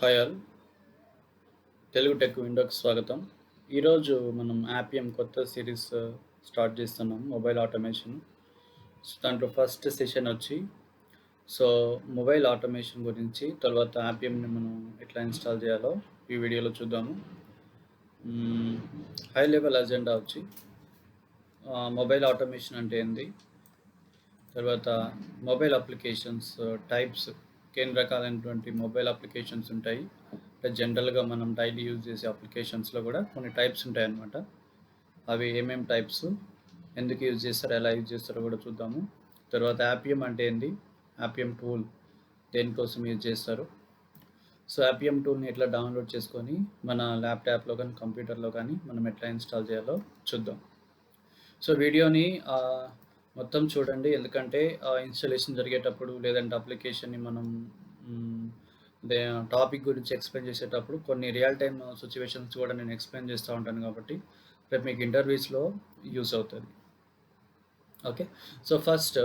Hi all, Telugu tech విండోకి స్వాగతం. ఈరోజు మనం యాపిఎం కొత్త సిరీస్ స్టార్ట్ చేస్తున్నాం, మొబైల్ ఆటోమేషన్. సో దాంట్లో ఫస్ట్ సెషన్ వచ్చి మొబైల్ ఆటోమేషన్ గురించి, తర్వాత యాపిఎంని మనం ఎట్లా ఇన్స్టాల్ చేయాలో ఈ వీడియోలో చూద్దాము. హై లెవెల్ అజెండా వచ్చి మొబైల్ ఆటోమేషన్ అంటే ఏంది, తర్వాత మొబైల్ అప్లికేషన్స్ టైప్స్, ఎన్ని రకాలైనటువంటి మొబైల్ అప్లికేషన్స్ ఉంటాయి. జనరల్గా మనం డైలీ యూజ్ చేసే అప్లికేషన్స్లో కూడా కొన్ని టైప్స్ ఉంటాయి అన్నమాట. అవి ఏమేమి టైప్స్, ఎందుకు యూజ్ చేస్తారో, ఎలా యూజ్ చేస్తారో కూడా చూద్దాము. తర్వాత యాపిఎం అంటే ఏంది, యాపిఎం టూల్ దేనికోసం యూజ్ చేస్తారు, సో యాపిఎం టూల్ని ఎట్లా డౌన్లోడ్ చేసుకొని మన ల్యాప్టాప్లో కానీ కంప్యూటర్లో కానీ మనం ఎట్లా ఇన్స్టాల్ చేయాలో చూద్దాం. సో వీడియోని మొత్తం చూడండి, ఎందుకంటే ఇన్స్టాలేషన్ జరిగేటప్పుడు లేదంటే అప్లికేషన్ని మనం టాపిక్ గురించి ఎక్స్ప్లెయిన్ చేసేటప్పుడు కొన్ని రియల్ టైమ్ సిచ్యువేషన్స్ కూడా నేను ఎక్స్ప్లెయిన్ చేస్తూ ఉంటాను, కాబట్టి రేపు మీకు ఇంటర్వ్యూస్లో యూస్ అవుతుంది. Okay, so first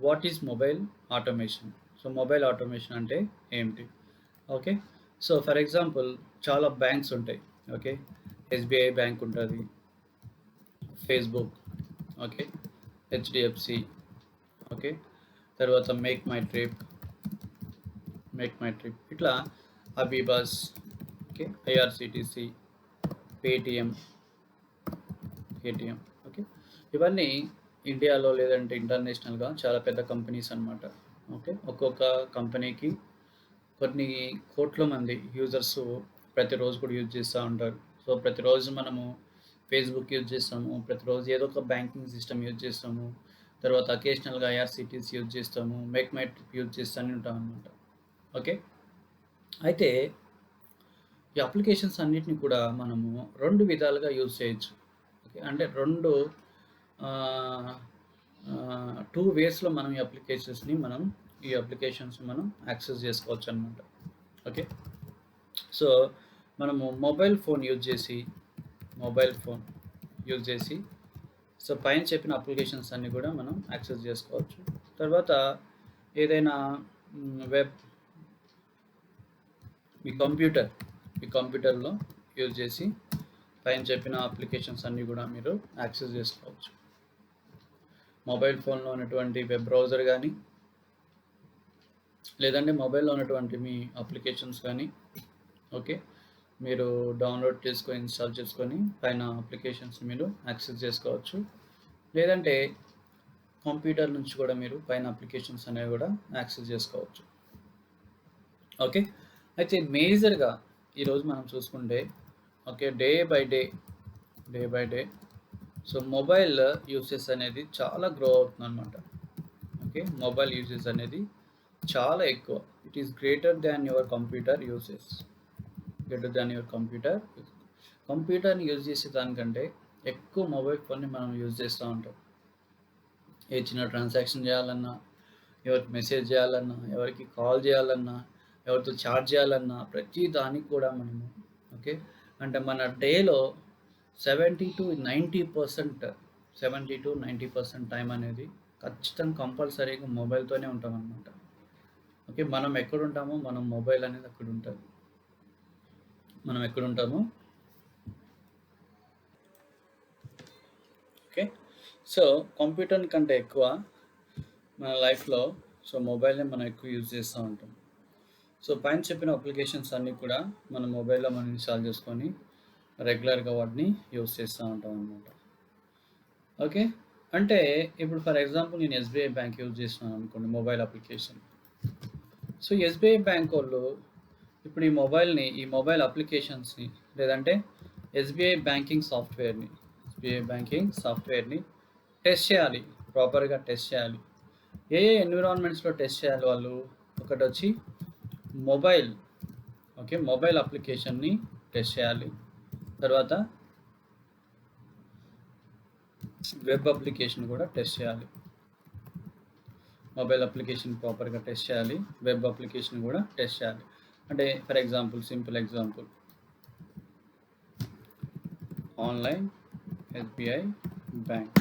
what is mobile automation. So mobile automation అంటే ఏమిటి? ఓకే, సో ఫర్ ఎగ్జాంపుల్ చాలా బ్యాంక్స్ ఉంటాయి. ఓకే, ఎస్బీఐ బ్యాంక్ ఉంటుంది, ఫేస్బుక్, ఓకే, హెచ్డిఎఫ్సి, ఓకే, తర్వాత మేక్ మై ట్రిప్, ఇట్లా అబీబాస్, ఓకే, ఐఆర్సిటిసి, పేటిఎం, ఓకే, ఇవన్నీ ఇండియాలో లేదంటే ఇంటర్నేషనల్గా చాలా పెద్ద కంపెనీస్ అన్నమాట. ఓకే, ఒక్కొక్క కంపెనీకి కొన్ని కోట్ల మంది యూజర్స్ ప్రతిరోజు కూడా యూజ్ చేస్తూ ఉంటారు. సో ప్రతిరోజు మనము ఫేస్బుక్ యూజ్ చేస్తాము, ప్రతిరోజు ఏదో ఒక బ్యాంకింగ్ సిస్టమ్ యూజ్ చేస్తాము, తర్వాత అకేషనల్గా ఐఆర్సిటీస్ యూజ్ చేస్తాము, మేక్ మై ట్రిప్ యూజ్ చేస్తూనే ఉంటాం అనమాట. ఓకే, అయితే ఈ అప్లికేషన్స్ అన్నిటిని కూడా మనము రెండు విధాలుగా యూజ్ చేయొచ్చు. ఓకే, అంటే రెండు టూ వేస్లో మనం ఈ అప్లికేషన్స్ మనం యాక్సెస్ చేసుకోవచ్చు అనమాట. ఓకే, సో మనము మొబైల్ ఫోన్ యూజ్ చేసి సో పైన చెప్పిన అప్లికేషన్స్ అన్నీ కూడా మనం యాక్సెస్ చేసుకోవచ్చు. తర్వాత ఏదైనా వెబ్ మీ కంప్యూటర్లో యూజ్ చేసి పైన చెప్పిన అప్లికేషన్స్ అన్నీ కూడా మీరు యాక్సెస్ చేసుకోవచ్చు. మొబైల్ ఫోన్లో ఉన్నటువంటి వెబ్ బ్రౌజర్ కానీ, లేదంటే మొబైల్లో ఉన్నటువంటి మీ అప్లికేషన్స్ కానీ, ఓకే, మీరు డౌన్లోడ్ చేసుకొని ఇన్స్టాల్ చేసుకొని పైన అప్లికేషన్స్ మీరు యాక్సెస్ చేసుకోవచ్చు. లేదంటే కంప్యూటర్ నుంచి కూడా మీరు పైన అప్లికేషన్స్ అనేవి కూడా యాక్సెస్ చేసుకోవచ్చు. ఓకే, అయితే మేజర్గా ఈరోజు మనం చూసుకుంటే, okay, day by day so mobile uses అనేది చాలా గ్రో అవుతుంది అనమాట. ఓకే, మొబైల్ యూసెస్ అనేది చాలా ఎక్కువ. It is greater than your computer uses. కంప్యూటర్ని యూజ్ చేసే దానికంటే ఎక్కువ మొబైల్ ఫోన్ని మనం యూజ్ చేస్తూ ఉంటాం. ఏ చిన్న ట్రాన్సాక్షన్ చేయాలన్నా, ఎవరికి మెసేజ్ చేయాలన్నా, ఎవరికి కాల్ చేయాలన్నా, ఎవరితో చాట్ చేయాలన్నా, ప్రతి దానికి కూడా మనము, ఓకే, అంటే మన డేలో 70-90% టైం అనేది ఖచ్చితంగా కంపల్సరీగా మొబైల్తోనే ఉంటాం అన్నమాట. ఓకే, మనం ఎక్కడుంటామో మనం మొబైల్ అనేది అక్కడ ఉంటుంది. ఓకే, సో కంప్యూటర్ కంటే ఎక్కువ మన లైఫ్లో మొబైల్ని మనం ఎక్కువ యూజ్ చేస్తూ ఉంటాం. సో పైన చెప్పిన అప్లికేషన్స్ అన్నీ కూడా మన మొబైల్లో మనం ఇన్స్టాల్ చేసుకొని రెగ్యులర్గా వాటిని యూజ్ చేస్తూ ఉంటాం అన్నమాట. ఓకే, అంటే ఇప్పుడు ఫర్ ఎగ్జాంపుల్ నేను ఎస్బీఐ బ్యాంక్ యూజ్ చేస్తున్నాను అనుకోండి, mobile application. So SBI bank వాళ్ళు ఇప్పుడు ఈ మొబైల్ అప్లికేషన్స్ని, లేదంటే ఎస్బీఐ బ్యాంకింగ్ సాఫ్ట్వేర్ని టెస్ట్ చేయాలి, ప్రాపర్గా టెస్ట్ చేయాలి. ఏ ఎన్విరాన్మెంట్స్లో టెస్ట్ చేయాలి వాళ్ళు? ఒకటి వచ్చి మొబైల్ అప్లికేషన్ని టెస్ట్ చేయాలి, తర్వాత వెబ్ అప్లికేషన్ కూడా టెస్ట్ చేయాలి. మొబైల్ అప్లికేషన్ ప్రాపర్గా టెస్ట్ చేయాలి, వెబ్ అప్లికేషన్ కూడా టెస్ట్ చేయాలి. అంటే for example, simple example, online SBI bank.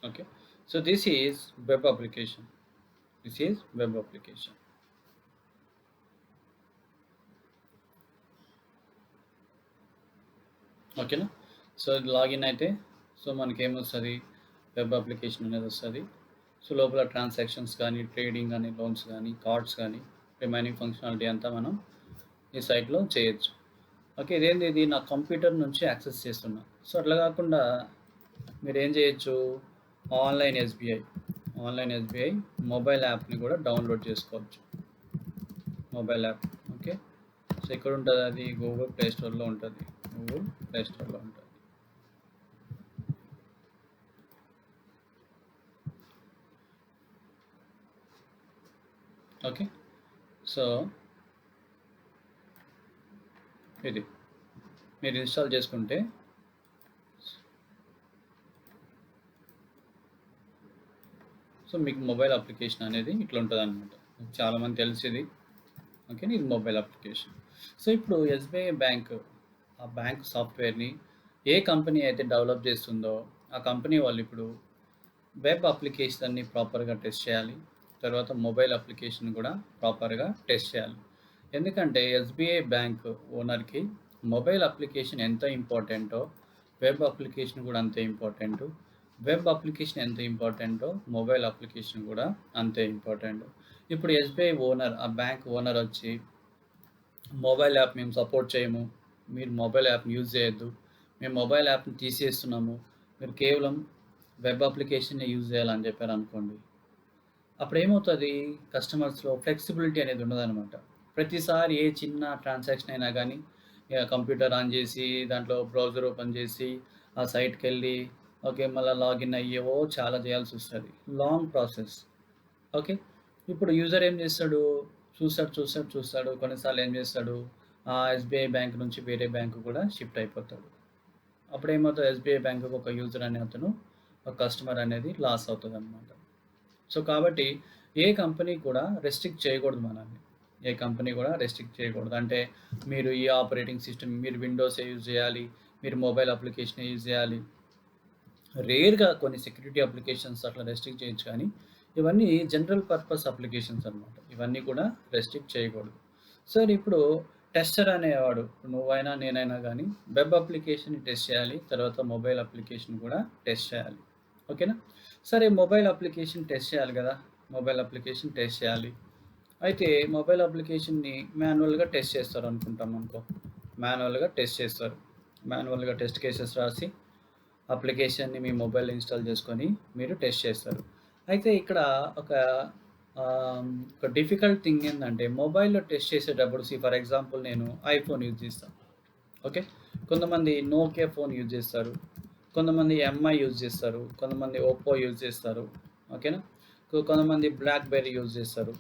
Okay, so this is web application. This is web application. ఓకేనా. సో లాగిన్ అయితే సో మనకేమొస్తుంది, వెబ్ అప్లికేషన్ అనేది వస్తుంది. సో లోపల ట్రాన్సాక్షన్స్ కానీ, ట్రేడింగ్ కానీ, లోన్స్ కానీ, కార్డ్స్ కానీ, రిమైనింగ్ ఫంక్షనాలిటీ అంతా మనం ఈ సైట్లో చేయొచ్చు. ఓకే, ఇదేంది, ఇది నా కంప్యూటర్ నుంచి యాక్సెస్ చేస్తున్నా. సో అట్లా కాకుండా మీరు ఏం చేయొచ్చు, ఆన్లైన్ ఎస్బీఐ మొబైల్ యాప్ని కూడా డౌన్లోడ్ చేసుకోవచ్చు. Mobile app. ఓకే, సో ఎక్కడ ఉంటుంది అది, గూగుల్ ప్లే స్టోర్లో ఉంటుంది. ఓకే, సో ఇది మీరు ఇన్స్టాల్ చేసుకుంటే సో మీకు మొబైల్ అప్లికేషన్ అనేది ఇట్లా ఉంటుంది అనమాట. చాలామంది తెలిసింది. ఓకే, ఇది మొబైల్ అప్లికేషన్. సో ఇప్పుడు ఎస్బీఐ బ్యాంక్, ఆ బ్యాంక్ సాఫ్ట్వేర్ని ఏ కంపెనీ అయితే డెవలప్ చేస్తుందో ఆ కంపెనీ వాళ్ళు ఇప్పుడు వెబ్ అప్లికేషన్ని ప్రాపర్గా టెస్ట్ చేయాలి. తర్వాత మొబైల్ అప్లికేషన్ కూడా ప్రాపర్గా టెస్ట్ చేయాలి. ఎందుకంటే ఎస్బీఐ బ్యాంక్ ఓనర్కి మొబైల్ అప్లికేషన్ ఎంత ఇంపార్టెంటో వెబ్ అప్లికేషన్ కూడా అంతే ఇంపార్టెంట్. వెబ్ అప్లికేషన్ ఎంత ఇంపార్టెంటో మొబైల్ అప్లికేషన్ కూడా అంతే ఇంపార్టెంట్. ఇప్పుడు ఎస్బీఐ ఓనర్, ఆ బ్యాంక్ ఓనర్ వచ్చి మొబైల్ యాప్ మేము సపోర్ట్ చేయము, మీరు మొబైల్ యాప్ని యూజ్ చేయొద్దు, మేము మొబైల్ యాప్ని తీసేస్తున్నాము, మీరు కేవలం వెబ్ అప్లికేషన్ని యూజ్ చేయాలని చెప్పారు అనుకోండి, అప్పుడు ఏమవుతుంది, కస్టమర్స్లో ఫ్లెక్సిబిలిటీ అనేది ఉండదన్నమాట. ప్రతిసారి ఏ చిన్న ట్రాన్సాక్షన్ అయినా కానీ కంప్యూటర్ ఆన్ చేసి దాంట్లో బ్రౌజర్ ఓపెన్ చేసి ఆ సైట్కి వెళ్ళి ఓకే మళ్ళీ లాగిన్ అయ్యేవో చాలా చేయాల్సి వస్తుంది, లాంగ్ ప్రాసెస్. ఓకే, ఇప్పుడు యూజర్ ఏం చేస్తాడు, చూస్తాడు కొన్నిసార్లు ఏం చేస్తాడు, ఆ ఎస్బీఐ బ్యాంక్ నుంచి వేరే బ్యాంకు కూడా షిఫ్ట్ అయిపోతాడు. అప్పుడు ఏమవుతుంది, ఎస్బీఐ బ్యాంకుకి ఒక యూజర్ అనే అతను, ఒక కస్టమర్ అనేది లాస్ అవుతుంది అనమాట. సో కాబట్టి ఏ కంపెనీ కూడా రెస్ట్రిక్ట్ చేయకూడదు మనల్ని, ఏ కంపెనీ కూడా రెస్ట్రిక్ట్ చేయకూడదు. అంటే మీరు ఈ ఆపరేటింగ్ సిస్టమ్, మీరు విండోసే యూజ్ చేయాలి, మీరు మొబైల్ అప్లికేషన్ యూజ్ చేయాలి. రేర్గా కొన్ని సెక్యూరిటీ అప్లికేషన్స్ అట్లా రెస్ట్రిక్ట్ చేయొచ్చు, కానీ ఇవన్నీ జనరల్ పర్పస్ అప్లికేషన్స్ అనమాట. ఇవన్నీ కూడా రెస్ట్రిక్ట్ చేయకూడదు. సార్ ఇప్పుడు టెస్టర్ అనేవాడు, నువ్వైనా నేనైనా కానీ వెబ్ అప్లికేషన్ టెస్ట్ చేయాలి, తర్వాత మొబైల్ అప్లికేషన్ కూడా టెస్ట్ చేయాలి. ఓకేనా. సరే, మొబైల్ అప్లికేషన్ టెస్ట్ చేయాలి కదా, మొబైల్ అప్లికేషన్ టెస్ట్ చేయాలి. అయితే మొబైల్ అప్లికేషన్ని మాన్యువల్గా టెస్ట్ చేస్తారు అనుకుంటాం అనుకో, మాన్యువల్గా టెస్ట్ చేస్తారు. మాన్యువల్గా టెస్ట్ కేసెస్ రాసి అప్లికేషన్ని మీ మొబైల్ ఇన్స్టాల్ చేసుకొని మీరు టెస్ట్ చేస్తారు. అయితే ఇక్కడ ఒక డిఫికల్ట్ థింగ్ ఏంటంటే, మొబైల్లో టెస్ట్ చేసేటప్పుడు ఫర్ ఎగ్జాంపుల్ నేను ఐఫోన్ యూజ్ చేస్తాను. ఓకే, కొంతమంది నోకియా ఫోన్ యూజ్ చేస్తారు, కొంతమంది ఎంఐ యూజ్ చేస్తారు, కొంతమంది ఓప్పో యూజ్ చేస్తారు. ఓకేనా, కొంతమంది బ్లాక్బెర్రీ యూజ్ చేస్తారు.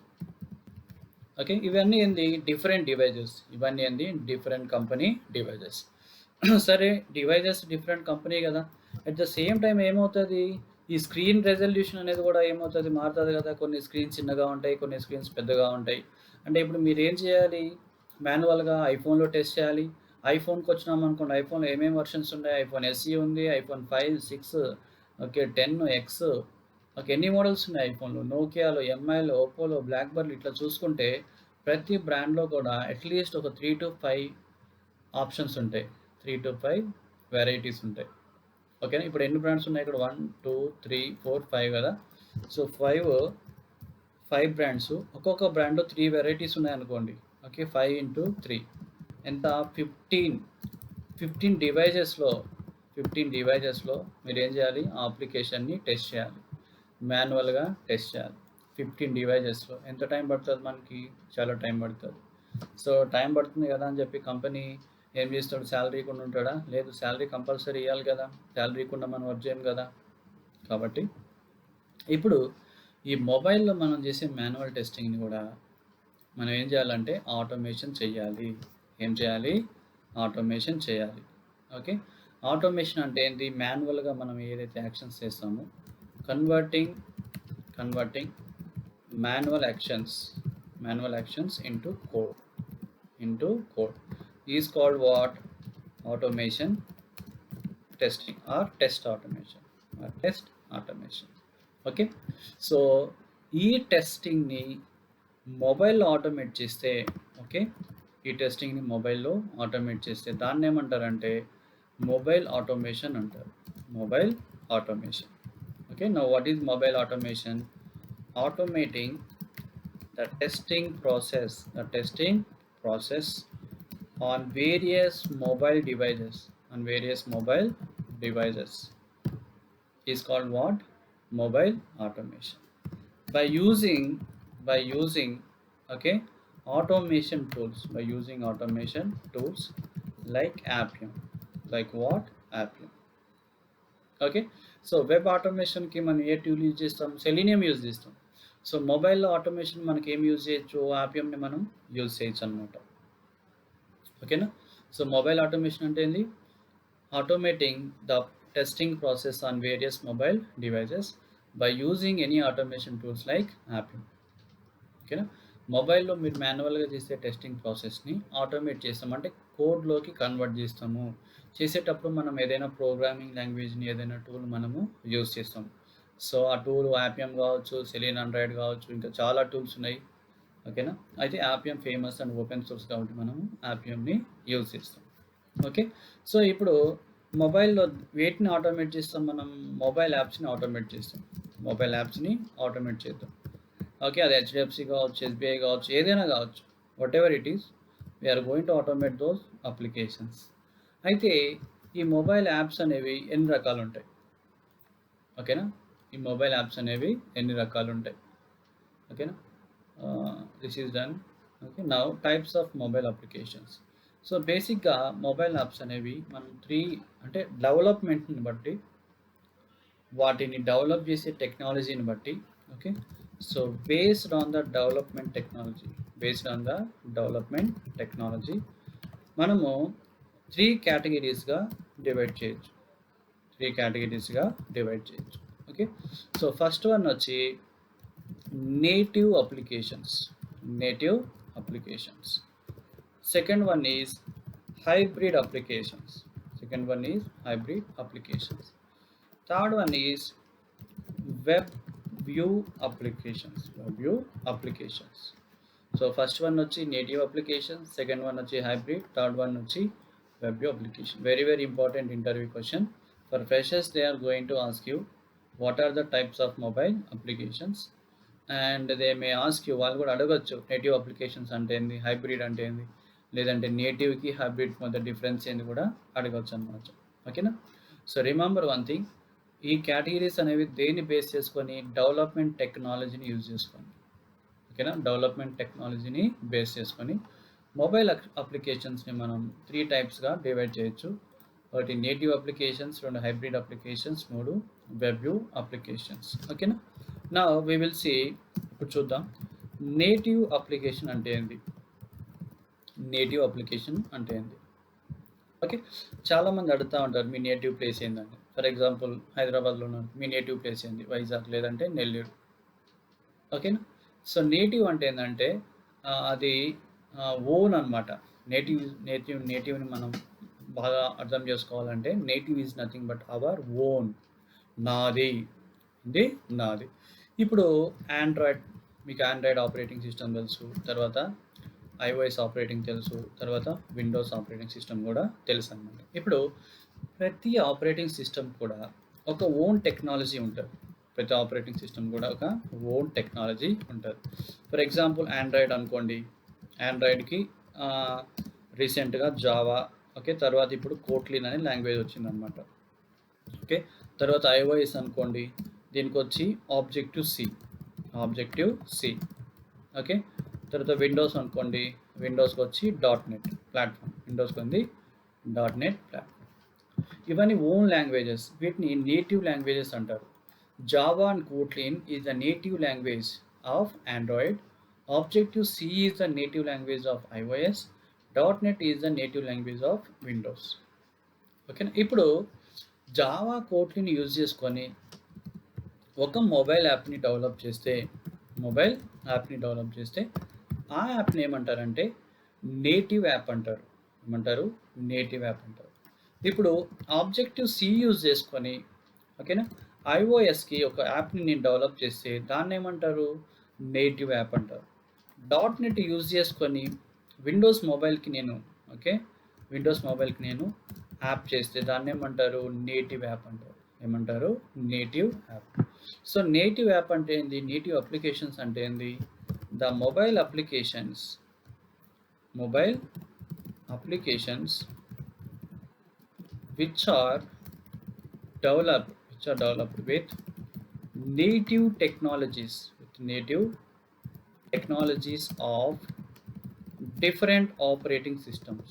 ఓకే, ఇవన్నీ ఏంది, డిఫరెంట్ డివైజెస్, ఇవన్నీ ఏంది డిఫరెంట్ కంపెనీ డివైజెస్. సరే, డివైజెస్ డిఫరెంట్ కంపెనీ కదా, అట్ ద సేమ్ టైం ఏమవుతుంది, ఈ స్క్రీన్ రెజల్యూషన్ అనేది కూడా ఏమవుతుంది, మారుతుంది కదా. కొన్ని స్క్రీన్స్ చిన్నగా ఉంటాయి, కొన్ని స్క్రీన్స్ పెద్దగా ఉంటాయి. అంటే ఇప్పుడు మీరు ఏం చేయాలి, మాన్యువల్గా ఐఫోన్లో టెస్ట్ చేయాలి. ఐఫోన్కి వచ్చినాం అనుకోండి, ఐఫోన్లో ఏమేమి వర్షన్స్ ఉన్నాయి, ఐఫోన్ ఎస్ఈ ఉంది, ఐఫోన్ 5, 6, ఓకే 10, ఎక్స్, ఓకే ఎన్ని మోడల్స్ ఉన్నాయి ఐఫోన్లో, నోకియాలో, ఎంఐలో, ఓప్పోలో, బ్లాక్బెర్రీ. ఇట్లా చూసుకుంటే ప్రతి బ్రాండ్లో కూడా అట్లీస్ట్ ఒక 3 to 5 ఆప్షన్స్ ఉంటాయి, 3 to 5 వెరైటీస్ ఉంటాయి. ఓకేనా, ఇప్పుడు ఎన్ని బ్రాండ్స్ ఉన్నాయి ఇక్కడ, 1, 2, 3, 4, 5 కదా. సో 5 బ్రాండ్స్, ఒక్కొక్క బ్రాండ్లో 3 వెరైటీస్ ఉన్నాయనుకోండి. ఓకే, 5 into 3 ఎంత, 15 డివైజెస్లో మీరు ఏం చేయాలి, ఆ అప్లికేషన్ని టెస్ట్ చేయాలి, మాన్యువల్గా టెస్ట్ చేయాలి. 15 డివైజెస్లో ఎంత టైం పడుతుంది మనకి, చాలా టైం పడుతుంది. సో టైం పడుతుంది కదా అని చెప్పి కంపెనీ ఏం చేస్తాడు, శాలరీ కూడా ఉంటాడా, లేదు, శాలరీ కంపల్సరీ ఇవ్వాలి కదా, శాలరీ కూడా మనం వర్క్ చేయం కదా. కాబట్టి ఇప్పుడు ఈ మొబైల్లో మనం చేసే మాన్యువల్ టెస్టింగ్ని కూడా మనం ఏం చేయాలంటే ఆటోమేషన్ చేయాలి. ఏం చేయాలి, ఆటోమేషన్ చేయాలి. ఓకే, ఆటోమేషన్ అంటే ఏంటి, మాన్యువల్గా మనం ఏదైతే యాక్షన్స్ చేస్తామో converting manual actions into code is called what, automation testing or test automation. Automation. Okay. So ఈ టెస్టింగ్ని మొబైల్లో ఆటోమేట్ చేస్తే, ఓకే, ఈ టెస్టింగ్ని మొబైల్లో ఆటోమేట్ చేస్తే దాన్ని ఏమంటారంటే మొబైల్ ఆటోమేషన్ అంటారు. Mobile automation. Okay. Now what is mobile automation? Automating the testing process on various mobile devices is called what? Mobile automation. By using okay, automation tools like Appium. Like what? Appium. Okay. So web ఆటోమేషన్కి మనం ఏ tool use చేస్తాం? Selenium use చేస్తాం. So మొబైల్లో automation మనకి ఏం use చేయొచ్చు? ఆపియంని మనం యూజ్ చేయొచ్చు అనమాట. ఓకేనా. సో మొబైల్ ఆటోమేషన్ అంటే ఏంది? Automating the testing process on various mobile devices by using any automation tools like Appium. ఓకేనా. మొబైల్లో మీరు మాన్యువల్గా చేసే టెస్టింగ్ ప్రాసెస్ని ఆటోమేట్ చేస్తాం, అంటే కోడ్లోకి కన్వర్ట్ చేస్తాము. చేసేటప్పుడు మనం ఏదైనా ప్రోగ్రామింగ్ లాంగ్వేజ్ని, ఏదైనా టూల్ మనము యూజ్ చేస్తాం. సో ఆ టూల్ ఆపియం కావచ్చు, సెలీన్ ఆండ్రాయిడ్ కావచ్చు, ఇంకా చాలా టూల్స్ ఉన్నాయి. ఓకేనా. అయితే ఆపియం ఫేమస్ అండ్ ఓపెన్ సోర్స్ కాబట్టి మనము ఆపియంని యూజ్ చేస్తాం. ఓకే. సో ఇప్పుడు మొబైల్లో వేటిని ఆటోమేట్ చేస్తాం? మనం మొబైల్ యాప్స్ని ఆటోమేట్ చేస్తాం. మొబైల్ యాప్స్ని ఆటోమేట్ చేద్దాం. ఓకే. అది హెచ్డిఎఫ్సి కావచ్చు, ఎస్బీఐ కావచ్చు, ఏదైనా కావచ్చు, whatever it is, we're going to automate those applications. అయితే ఈ మొబైల్ యాప్స్ అనేవి ఎన్ని రకాలు ఉంటాయి? ఓకేనా. ఈ మొబైల్ యాప్స్ అనేవి ఎన్ని రకాలు ఉంటాయి? ఓకేనా. This is done. Okay. Now types of mobile applications. So బేసిక్గా మొబైల్ యాప్స్ అనేవి మనం 3 అంటే డెవలప్మెంట్ని బట్టి, వాటిని డెవలప్ చేసే టెక్నాలజీని బట్టి, okay, so based on the development technology మనము 3 కేటగిరీస్గా డివైడ్ చేయొచ్చు. ఓకే. సో ఫస్ట్ వన్ వచ్చి native applications. Second one is hybrid applications. Third one is web view applications. So first one వచ్చి native application, second one వచ్చి hybrid, third one వచ్చి web view application. Very important interview question. For freshers, they are going to ask you what are the types of mobile applications, and they may ask you, వాళ్ళు కూడా అడగచ్చు, native applications అంటే ఏంది, hybrid అంటే ఏంది, లేదంటే నేటివ్కి hybrid మధ్య difference ఏంది కూడా అడగచ్చు అన్నమాట. ఓకేనా. సో రిమెంబర్ వన్ థింగ్, ఈ కేటగిరీస్ అనేవి దేన్ని బేస్ చేసుకొని? డెవలప్మెంట్ టెక్నాలజీని యూజ్ చేసుకొని. ఓకేనా. డెవలప్మెంట్ టెక్నాలజీని బేస్ చేసుకొని మొబైల్ అప్లికేషన్స్ని మనం 3 టైప్స్గా డివైడ్ చేయొచ్చు. ఒకటి native applications, 2 hybrid applications, 3 web view applications. ఓకేనా. నా వి విల్ సీ, ఇప్పుడు చూద్దాం నేటివ్ అప్లికేషన్ అంటే ఏంది. ఓకే. చాలామంది అడుగుతూ ఉంటారు, మీ నేటివ్ ప్లేస్ ఏంటండి. ఫర్ ఎగ్జాంపుల్ హైదరాబాద్లో ఉన్నాను, మీ నేటివ్ ప్లేస్ ఏంది? వైజాగ్, లేదంటే నెల్లూరు. ఓకేనా. సో నేటివ్ అంటే ఏంటంటే అది ఓన్ అనమాట. నేటివ్ని మనం బాగా అర్థం చేసుకోవాలంటే native is nothing but our own, నాది. ఇప్పుడు ఆండ్రాయిడ్, మీకు ఆండ్రాయిడ్ ఆపరేటింగ్ సిస్టమ్ తెలుసు, తర్వాత iOS ఆపరేటింగ్ తెలుసు, తర్వాత విండోస్ ఆపరేటింగ్ సిస్టమ్ కూడా తెలుసు అనమాట. ఇప్పుడు ప్రతి ఆపరేటింగ్ సిస్టమ్ కూడా ఒక ఓన్ టెక్నాలజీ ఉంటుంది. ఫర్ ఎగ్జాంపుల్ ఆండ్రాయిడ్ అనుకోండి, ఆండ్రాయిడ్కి రీసెంట్గా జావా, ఓకే, తర్వాత ఇప్పుడు కోట్లిన్ అనే లాంగ్వేజ్ వచ్చిందనమాట. ఓకే. తర్వాత iOS అనుకోండి, దీనికి వచ్చి ఆబ్జెక్టివ్ సి. ఓకే. తర్వాత విండోస్ అనుకోండి, విండోస్కి వచ్చి .NET ప్లాట్ఫామ్, ఇవన్నీ ఓన్ లాంగ్వేజెస్. వీటిని నేటివ్ లాంగ్వేజెస్ అంటారు. Java and Kotlin is the native language of Android, objective C is the native language of iOS, .NET is the native language of Windows. ఓకేనా. ఇప్పుడు Java కోట్లిన్ use చేసుకొని ఒక mobile యాప్ని develop చేస్తే ఆ యాప్ని ఏమంటారంటే నేటివ్ యాప్ అంటారు. ఇప్పుడు ఆబ్జెక్టివ్ సి యూజ్ చేసుకొని, ఓకేనా, ఐఓఎస్కి ఒక యాప్ని నేను డెవలప్ చేస్తే దాన్ని ఏమంటారు, నేటివ్ యాప్ అంటారు. డాట్ నెట్ యూజ్ చేసుకొని విండోస్ మొబైల్కి నేను ఓకే విండోస్ మొబైల్కి నేను యాప్ చేస్తే దాన్ని ఏమంటారు, నేటివ్ యాప్ అంటారు. ఏమంటారు, native app. So native app అంటే ఏంది, నేటివ్ అప్లికేషన్స్ అంటే ఏంది, the mobile applications which are developed with native technologies of different operating systems.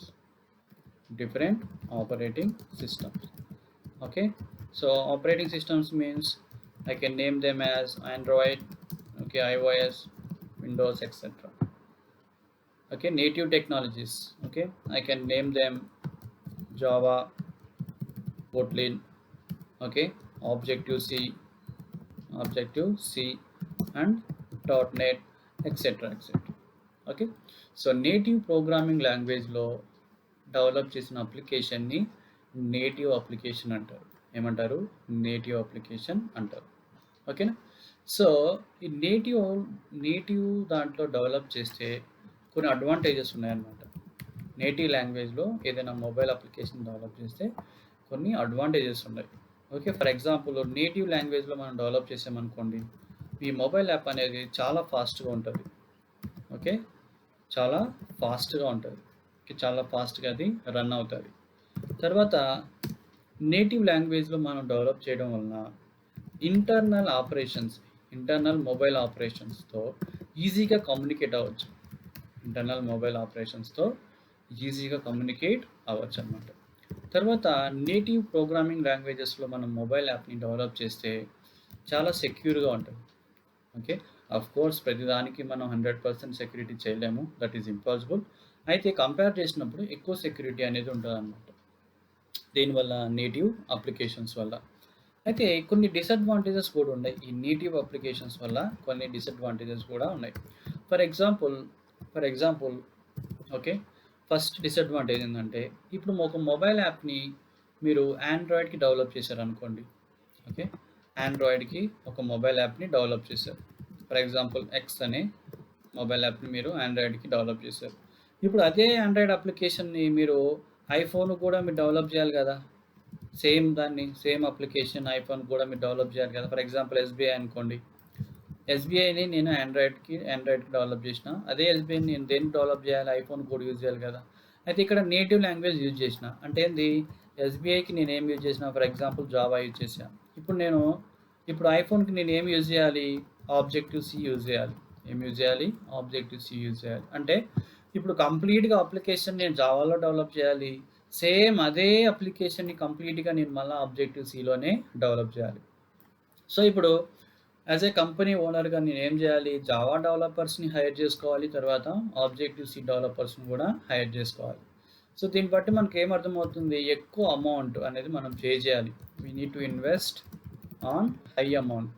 Okay, so operating systems means I can name them as Android, okay, iOS, Windows, etc. Okay, native technologies, okay, I can name them Java, Kotlin, okay, Objective C and .NET, etc. Okay, so native programming లాంగ్వేజ్లో develop చేసిన అప్లికేషన్ని native application అంటారు. ఏమంటారు, native application అంటారు. ఓకేనా. So ఈ native దాంట్లో develop చేస్తే కొన్ని అడ్వాంటేజెస్ ఉన్నాయన్నమాట. నేటివ్ లాంగ్వేజ్లో ఏదైనా మొబైల్ అప్లికేషన్ డెవలప్ చేస్తే కొన్ని అడ్వాంటేజెస్ ఉన్నాయి. ఓకే, ఫర్ ఎగ్జాంపుల్ నేటివ్ లాంగ్వేజ్లో మనం డెవలప్ చేసామనుకోండి, ఈ మొబైల్ యాప్ అనేది చాలా ఫాస్ట్గా ఉంటుంది. ఓకే, చాలా ఫాస్ట్గా ఉంటుంది, చాలా ఫాస్ట్గా అది రన్ అవుతుంది. తర్వాత నేటివ్ లాంగ్వేజ్లో మనం డెవలప్ చేయడం వలన ఇంటర్నల్ మొబైల్ ఆపరేషన్స్తో ఈజీగా కమ్యూనికేట్ అవ్వచ్చు. అన్నమాట. తర్వాత నేటివ్ ప్రోగ్రామింగ్ లాంగ్వేజెస్లో మనం మొబైల్ యాప్ని డెవలప్ చేస్తే చాలా సెక్యూర్గా ఉంటుంది. ఓకే, అఫ్ కోర్స్ ప్రతిదానికి మనం 100% సెక్యూరిటీ చేయలేము, దట్ ఈజ్ ఇంపాసిబుల్. అయితే కంపేర్ చేసినప్పుడు ఎక్కువ సెక్యూరిటీ అనేది ఉంటుంది అన్నమాట దీనివల్ల, నేటివ్ అప్లికేషన్స్ వల్ల. అయితే కొన్ని డిసడ్వాంటేజెస్ కూడా ఉన్నాయి. ఈ నేటివ్ అప్లికేషన్స్ వల్ల కొన్ని డిసడ్వాంటేజెస్ కూడా ఉన్నాయి. For example okay, first disadvantage ఏంటంటే, ఇప్పుడు ఒక మొబైల్ యాప్ని మీరు ఆండ్రాయిడ్కి డెవలప్ చేశారనుకోండి. ఓకే, ఆండ్రాయిడ్కి ఒక మొబైల్ యాప్ని డెవలప్ చేశారు. ఫర్ ఎగ్జాంపుల్ ఎక్స్ అనే మొబైల్ యాప్ని మీరు ఆండ్రాయిడ్కి డెవలప్ చేశారు. ఇప్పుడు అదే ఆండ్రాయిడ్ అప్లికేషన్ని మీరు ఐఫోన్ కూడా మీరు డెవలప్ చేయాలి కదా. సేమ్ అప్లికేషన్ ఐఫోన్ కూడా మీరు డెవలప్ చేయాలి కదా. ఫర్ ఎగ్జాంపుల్ ఎస్బీఐ అనుకోండి. ఎస్బీఐని నేను ఆండ్రాయిడ్కి డెవలప్ చేసిన, అదే ఎస్బీఐని నేను దేనికి డెవలప్ చేయాలి, ఐఫోన్ కూడా యూజ్ చేయాలి కదా. అయితే ఇక్కడ నేటివ్ లాంగ్వేజ్ యూజ్ చేసిన అంటే ఏంది, ఎస్బీఐకి నేను ఏం యూజ్ చేసిన, ఫర్ ఎగ్జాంపుల్ జావా యూజ్ చేశాను. ఇప్పుడు ఐఫోన్కి నేను ఏం యూజ్ చేయాలి, ఆబ్జెక్టివ్-సి యూజ్ చేయాలి. ఆబ్జెక్టివ్-సి యూజ్ చేయాలి. అంటే ఇప్పుడు కంప్లీట్గా అప్లికేషన్ నేను జావాలో డెవలప్ చేయాలి, సేమ్ అదే అప్లికేషన్ని కంప్లీట్గా నేను మళ్ళీ ఆబ్జెక్టివ్-సిలోనే డెవలప్ చేయాలి. సో ఇప్పుడు యాజ్ ఏ కంపెనీ ఓనర్గా నేను ఏం చేయాలి, జావా డెవలపర్స్ని హైర్ చేసుకోవాలి, తర్వాత ఆబ్జెక్టివ్-సి డెవలపర్స్ని కూడా హైర్ చేసుకోవాలి. సో దీన్ని బట్టి మనకి ఏమర్థమవుతుంది, ఎక్కువ అమౌంట్ అనేది మనం పే చేయాలి. We need to invest on high amount.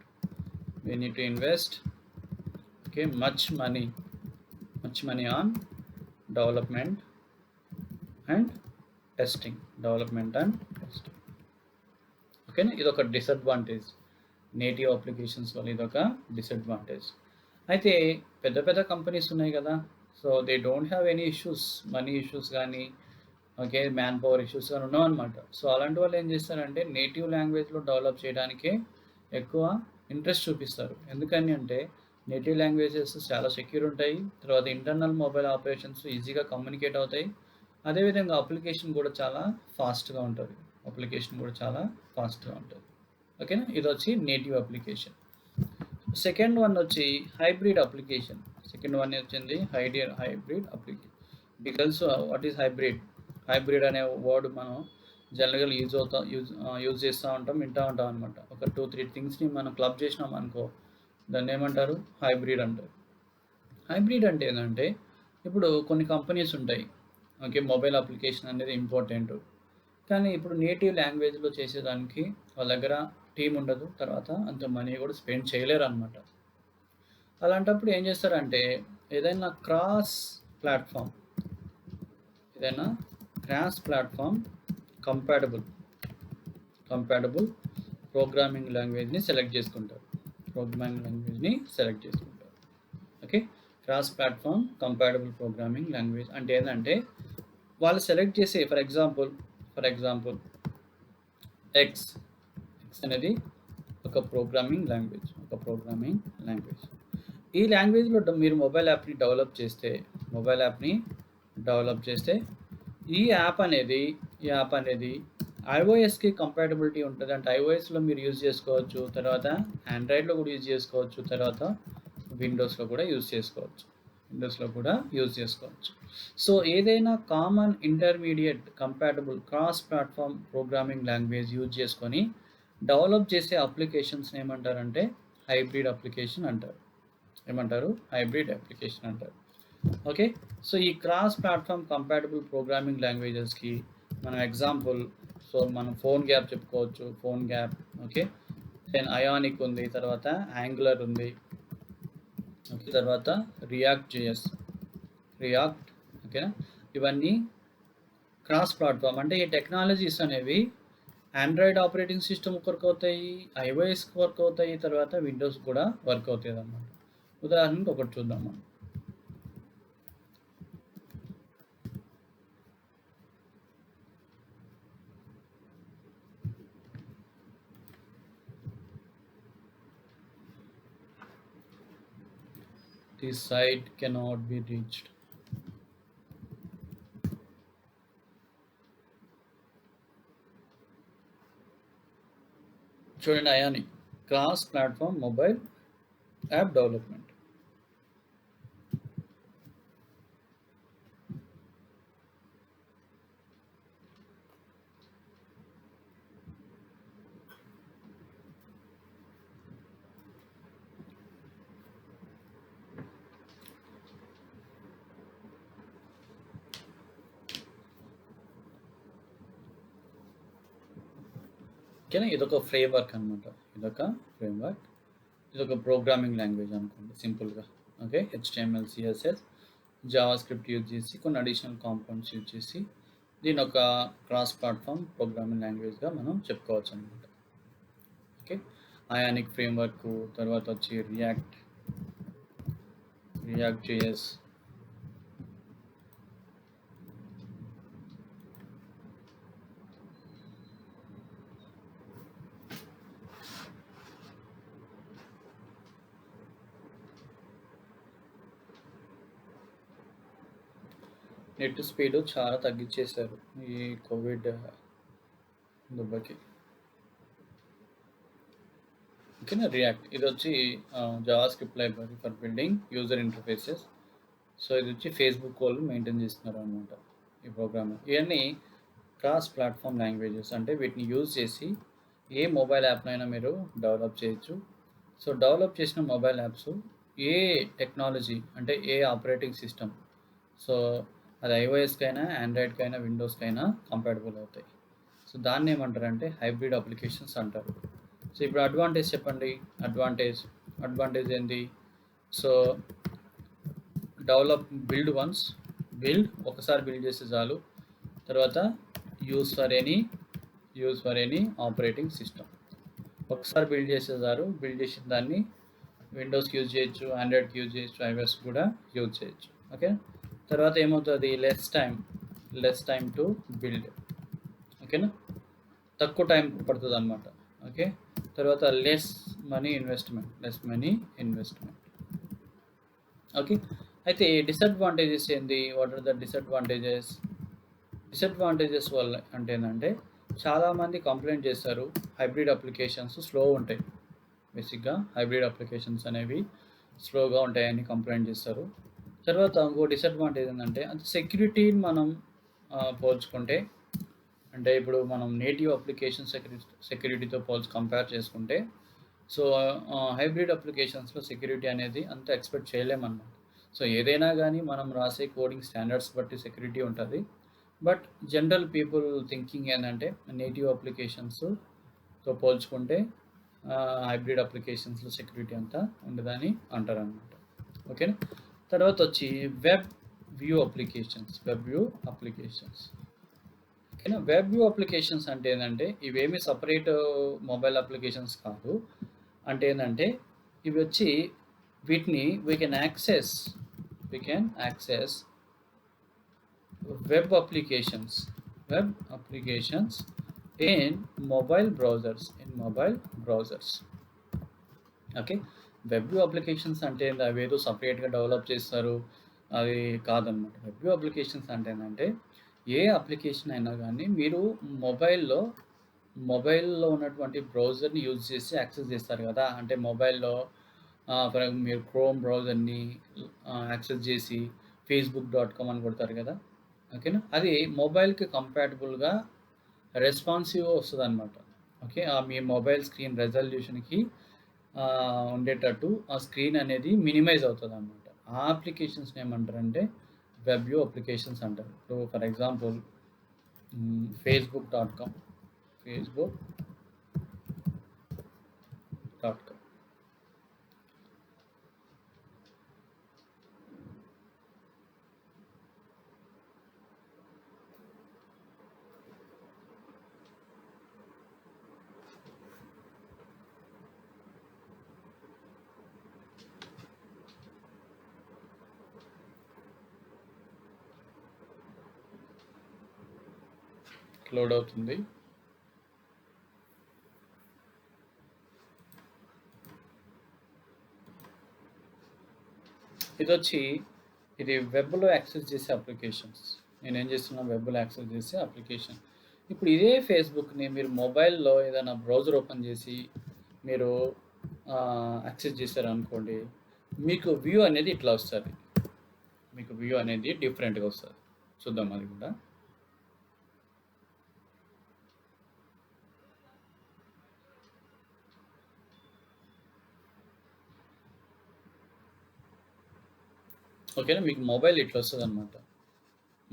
Okay, much money on development and testing. ఓకేనా, ఇదొక డిసడ్వాంటేజ్. నేటివ్ అప్లికేషన్స్ వల్ల ఇదొక డిసడ్వాంటేజ్. అయితే పెద్ద కంపెనీస్ ఉన్నాయి కదా, so they don't have any issues, money issues కానీ ఓకే మ్యాన్ పవర్ ఇష్యూస్ కానీ ఉన్నావు అనమాట. సో అలాంటి వాళ్ళు ఏం చేస్తారంటే నేటివ్ లాంగ్వేజ్లో డెవలప్ చేయడానికే ఎక్కువ ఇంట్రెస్ట్ చూపిస్తారు. ఎందుకని అంటే నేటివ్ లాంగ్వేజెస్ చాలా సెక్యూర్ ఉంటాయి, తర్వాత ఇంటర్నల్ మొబైల్ ఆపరేషన్స్ ఈజీగా కమ్యూనికేట్ అవుతాయి, అదేవిధంగా అప్లికేషన్ కూడా చాలా ఫాస్ట్గా ఉంటుంది. ఓకేనా, ఇది వచ్చి నేటివ్ అప్లికేషన్. సెకండ్ వన్ వచ్చి హైబ్రిడ్ అప్లికేషన్. Hybrid application. మీకు తెలుసు వాట్ ఈస్ హైబ్రిడ్ అనే వర్డ్ మనం జనరల్గా యూజ్ చేస్తూ ఉంటాం, వింటూ ఉంటాం అనమాట. ఒక 2-3 థింగ్స్ని మనం క్లబ్ చేసినాం అనుకో, దాన్ని ఏమంటారు, హైబ్రిడ్ అంటారు. హైబ్రిడ్ అంటే ఏంటంటే, ఇప్పుడు కొన్ని కంపెనీస్ ఉంటాయి, ఓకే, మొబైల్ అప్లికేషన్ అనేది ఇంపార్టెంట్, కానీ ఇప్పుడు నేటివ్ లాంగ్వేజ్లో చేసేదానికి వాళ్ళ దగ్గర టీం ఉండదు, తర్వాత అంత మనీ కూడా స్పెండ్ చేయలేరు అనమాట. అలాంటప్పుడు ఏం చేస్తారంటే ఏదైనా క్రాస్ ప్లాట్ఫామ్ కంపాటబుల్ ప్రోగ్రామింగ్ లాంగ్వేజ్ని సెలెక్ట్ చేసుకుంటారు. Okay, cross platform compatible programming language అంటే ఏంటంటే వాళ్ళు సెలెక్ట్ చేసే ఫర్ ఎగ్జాంపుల్ ఎక్స్ అనేది ఒక ప్రోగ్రామింగ్ లాంగ్వేజ్. ఈ లాంగ్వేజ్లో మీరు మొబైల్ యాప్ని డెవలప్ చేస్తే ఈ యాప్ అనేది ఐఓఎస్కి కంపాటబిలిటీ ఉంటుంది. అంటే ఐఓఎస్లో మీరు యూజ్ చేసుకోవచ్చు, తర్వాత ఆండ్రాయిడ్లో కూడా యూజ్ చేసుకోవచ్చు, తర్వాత విండోస్లో కూడా యూజ్ చేసుకోవచ్చు. సో ఏదైనా common intermediate compatible cross platform programming language use చేసుకొని డెవలప్ చేసే అప్లికేషన్స్ ఏమంటారంటే హైబ్రిడ్ అప్లికేషన్ అంటారు. ఓకే, సో ఈ క్రాస్ ప్లాట్ఫామ్ కంపాటబుల్ ప్రోగ్రామింగ్ లాంగ్వేజెస్కి మనం ఎగ్జాంపుల్, సో మనం ఫోన్ గ్యాప్ చెప్పుకోవచ్చు. ఓకే, దెన్ అయానిక్ ఉంది, తర్వాత యాంగులర్ ఉంది, ఓకే, తర్వాత రియాక్ట్, ఓకేనా. ఇవన్నీ క్రాస్ ప్లాట్ఫామ్. అంటే ఈ టెక్నాలజీస్ అనేవి ఆండ్రాయిడ్ ఆపరేటింగ్ సిస్టమ్ వర్క్ అవుతాయి, ఐఓఎస్కి వర్క్ అవుతాయి, తర్వాత విండోస్ కూడా వర్క్ అవుతాయి అన్నమాట. ఉదాహరణకి ఒకటి చూద్దాం మనం. This site cannot be reached. చూడండి, ionic cross platform mobile app development. ఓకేనా, ఇదొక ఫ్రేమ్వర్క్ అనమాట. ఇదొక ప్రోగ్రామింగ్ లాంగ్వేజ్ అనుకోండి సింపుల్గా. Okay, HTML, CSS, Java script use చేసి కొన్ని అడిషనల్ కాంపౌండ్స్ యూజ్ చేసి దీని ఒక క్రాస్ ప్లాట్ఫామ్ ప్రోగ్రామింగ్ లాంగ్వేజ్గా మనం చెప్పుకోవచ్చు అనమాట. ఓకే, అయానిక్ ఫ్రేమ్వర్క్, తర్వాత వచ్చి రియాక్ట్ JS, నెట్ స్పీడ్ చాలా తగ్గించేశారు ఈ కోవిడ్ దెబ్బకి. ఓకేనా, రియాక్ట్ ఇది వచ్చి Java script library for building user interfaces. So ఇది వచ్చి ఫేస్బుక్ వాళ్ళు మెయింటైన్ చేస్తున్నారు అనమాట ఈ ప్రోగ్రామ్. ఇవన్నీ క్రాస్ ప్లాట్ఫామ్ లాంగ్వేజెస్. అంటే వీటిని యూజ్ చేసి ఏ మొబైల్ యాప్నైనా మీరు డెవలప్ చేయొచ్చు. సో డెవలప్ చేసిన మొబైల్ యాప్స్ ఏ టెక్నాలజీ అంటే ఏ ఆపరేటింగ్ సిస్టమ్, సో అది ఐఓఎస్కైనా, ఆండ్రాయిడ్కైనా, విండోస్కైనా కంపాటబుల్ అవుతాయి. సో దాన్ని ఏమంటారంటే హైబ్రిడ్ అప్లికేషన్స్ అంటారు. సో ఇప్పుడు అడ్వాంటేజ్ చెప్పండి. అడ్వాంటేజ్ ఏంటి? సో బిల్డ్ ఒకసారి బిల్డ్ చేస్తే చాలు. తర్వాత use for any operating system. ఒకసారి బిల్డ్ చేసిన దాన్ని విండోస్కి యూజ్ చేయొచ్చు, ఆండ్రాయిడ్కి యూజ్ చేయొచ్చు, ఐఓఎస్ కూడా యూజ్ చేయొచ్చు. ఓకే, తర్వాత ఏమవుతుంది? Less time to build. ఓకేనా, తక్కువ టైం పడుతుంది అనమాట. ఓకే, తర్వాత లెస్ మనీ ఇన్వెస్ట్మెంట్. ఓకే, అయితే డిసడ్వాంటేజెస్ ఏంది? వాట్ ఆర్ ద డిసడ్వాంటేజెస్ వల్ల అంటే ఏంటంటే చాలామంది కంప్లైంట్ చేస్తారు హైబ్రిడ్ అప్లికేషన్స్ స్లో ఉంటాయి. బేసిక్గా హైబ్రిడ్ అప్లికేషన్స్ అనేవి స్లోగా ఉంటాయని కంప్లైంట్ చేస్తారు. తర్వాత ఇంకో డిసడ్వాంటేజ్ ఏంటంటే అంటే సెక్యూరిటీని మనం పోల్చుకుంటే, అంటే ఇప్పుడు మనం నేటివ్ అప్లికేషన్ సెక్యూరిటీతో కంపేర్ చేసుకుంటే, సో హైబ్రిడ్ అప్లికేషన్స్లో సెక్యూరిటీ అనేది అంత ఎక్స్పెక్ట్ చేయలేమన్నమాట. సో ఏదైనా కానీ మనం రాసే కోడింగ్ స్టాండర్డ్స్ బట్టి సెక్యూరిటీ ఉంటుంది. బట్ జనరల్ పీపుల్ థింకింగ్ ఏంటంటే నేటివ్ అప్లికేషన్స్తో పోల్చుకుంటే హైబ్రిడ్ అప్లికేషన్స్లో సెక్యూరిటీ అంతా ఉండదని అంటారు అనమాట. ఓకేనా, తర్వాత వచ్చి వెబ్ వ్యూ అప్లికేషన్స్. ఓకేనా. వెబ్ వ్యూ అప్లికేషన్స్ అంటే ఏంటంటే ఇవేమి సపరేట్ మొబైల్ అప్లికేషన్స్ కాదు. అంటే ఏంటంటే ఇవి వచ్చి వీటిని we can access web applications in mobile browsers. Okay. Web view applications అంటే అవేదో సపరేట్గా డెవలప్ చేస్తారు, అది కాదనమాట. వెబ్ వ్యూ అప్లికేషన్స్ అంటే ఏంటంటే ఏ అప్లికేషన్ అయినా కానీ మీరు మొబైల్లో ఉన్నటువంటి బ్రౌజర్ని యూజ్ చేసి యాక్సెస్ చేస్తారు కదా. అంటే మొబైల్లో మీరు క్రోమ్ బ్రౌజర్ని యాక్సెస్ చేసి facebook.com అని కొడతారు కదా. ఓకేనా. అది మొబైల్కి కంపాటబుల్గా రెస్పాన్సివ్ వస్తుంది అనమాట. ఓకే. మీ మొబైల్ స్క్రీన్ రెజల్యూషన్కి ఉండేటట్టు ఆ స్క్రీన్ అనేది మినిమైజ్ అవుతుంది అనమాట. ఆ అప్లికేషన్స్ని ఏమంటారంటే వెబ్ వ్యూ అప్లికేషన్స్ అంటారు. ఇప్పుడు ఫర్ ఎగ్జాంపుల్ facebook.com లోడ్ అవుతుంది. ఇది వెబ్లో యాక్సెస్ చేసే అప్లికేషన్స్. నేనేం చేస్తున్నా, వెబ్లో యాక్సెస్ చేసే అప్లికేషన్. ఇప్పుడు ఇదే ఫేస్బుక్ని మీరు మొబైల్లో ఏదైనా బ్రౌజర్ ఓపెన్ చేసి మీరు యాక్సెస్ చేశారనుకోండి, మీకు వ్యూ అనేది ఇట్లా వస్తుంది. మీకు వ్యూ అనేది డిఫరెంట్గా వస్తుంది. చూద్దాం అది కూడా. ఓకేనా. మీకు మొబైల్ ఇట్లా వస్తుంది అనమాట.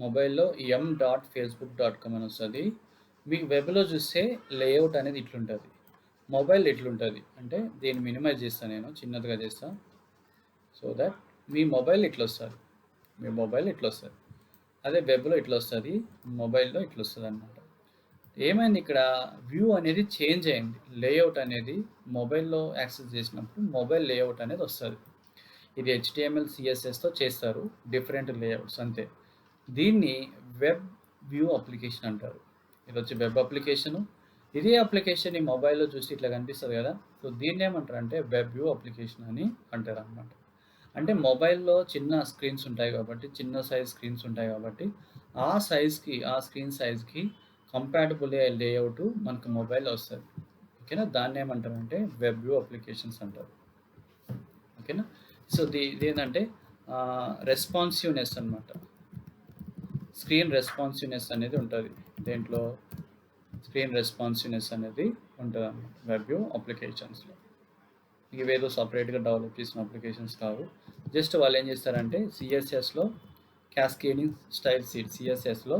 మొబైల్లో m.facebook.com అని వస్తుంది. మీకు వెబ్లో చూస్తే లేఅవుట్ అనేది ఇట్లుంటుంది. మొబైల్ ఇట్లుంటుంది. అంటే దీన్ని మినిమైజ్ చేస్తాను, నేను చిన్నదిగా చేస్తాను. సో దట్ మీ మొబైల్ ఇట్లా వస్తుంది. అదే వెబ్లో ఇట్లా వస్తుంది, మొబైల్లో ఇట్లా వస్తుంది అనమాట. ఏమైంది ఇక్కడ, వ్యూ అనేది చేంజ్ అయింది. లేఅవుట్ అనేది మొబైల్లో యాక్సెస్ చేసినప్పుడు మొబైల్ లేఅవుట్ అనేది వస్తుంది. ఇది HTML CSSతో చేస్తారు, డిఫరెంట్ లేఅవుట్స్ అంతే. దీన్ని వెబ్ వ్యూ అప్లికేషన్ అంటారు. ఇది వచ్చి వెబ్ అప్లికేషను. ఇదే అప్లికేషన్ ఈ మొబైల్లో చూసి ఇట్లా కనిపిస్తుంది కదా. సో దీన్ని ఏమంటారు అంటే వెబ్ వ్యూ అప్లికేషన్ అని అంటారు అనమాట. అంటే మొబైల్లో చిన్న స్క్రీన్స్ ఉంటాయి కాబట్టి, చిన్న సైజ్ స్క్రీన్స్ ఉంటాయి కాబట్టి ఆ స్క్రీన్ సైజ్కి కంపాటబుల్ అయ్యే లేఅవుట్ మనకు మొబైల్లో వస్తుంది. ఓకేనా. దాన్ని ఏమంటారు అంటే వెబ్ వ్యూ అప్లికేషన్స్ అంటారు. ఓకేనా. సో ఇది ఏంటంటే రెస్పాన్సివ్నెస్ అనమాట. స్క్రీన్ రెస్పాన్సివ్నెస్ అనేది ఉంటుంది దేంట్లో, స్క్రీన్ రెస్పాన్సివ్నెస్ అనేది ఉంటుంది అన్నమాట వెబ్ వ్యూ అప్లికేషన్స్లో. ఇవేదో సపరేట్గా డెవలప్ చేసిన అప్లికేషన్స్ కావు. జస్ట్ వాళ్ళు ఏం చేస్తారంటే CSSలో క్యాస్కేడింగ్ స్టైల్ షీట్, CSSలో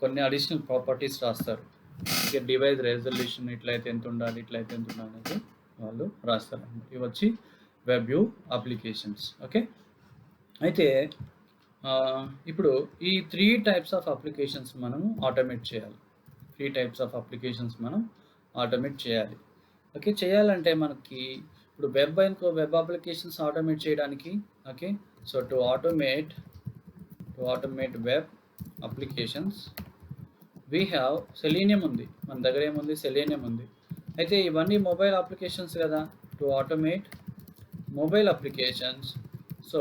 కొన్ని అడిషనల్ ప్రాపర్టీస్ రాస్తారు. డివైస్ రెజల్యూషన్ ఇట్లయితే ఎంత ఉండాలి అనేది వాళ్ళు రాస్తారు. ఇవి వచ్చి వెబ్ వ్యూ అప్లికేషన్స్. ఓకే. అయితే ఇప్పుడు ఈ 3 టైప్స్ ఆఫ్ అప్లికేషన్స్ మనం ఆటోమేట్ చేయాలి. ఓకే. చేయాలంటే మనకి ఇప్పుడు వెబ్ అప్లికేషన్స్ ఆటోమేట్ చేయడానికి, okay, so to automate web applications we have selenium ఉంది. మన దగ్గర ఏముంది, సెలీనియం ఉంది. అయితే ఇవన్నీ మొబైల్ అప్లికేషన్స్ కదా. To automate mobile applications, so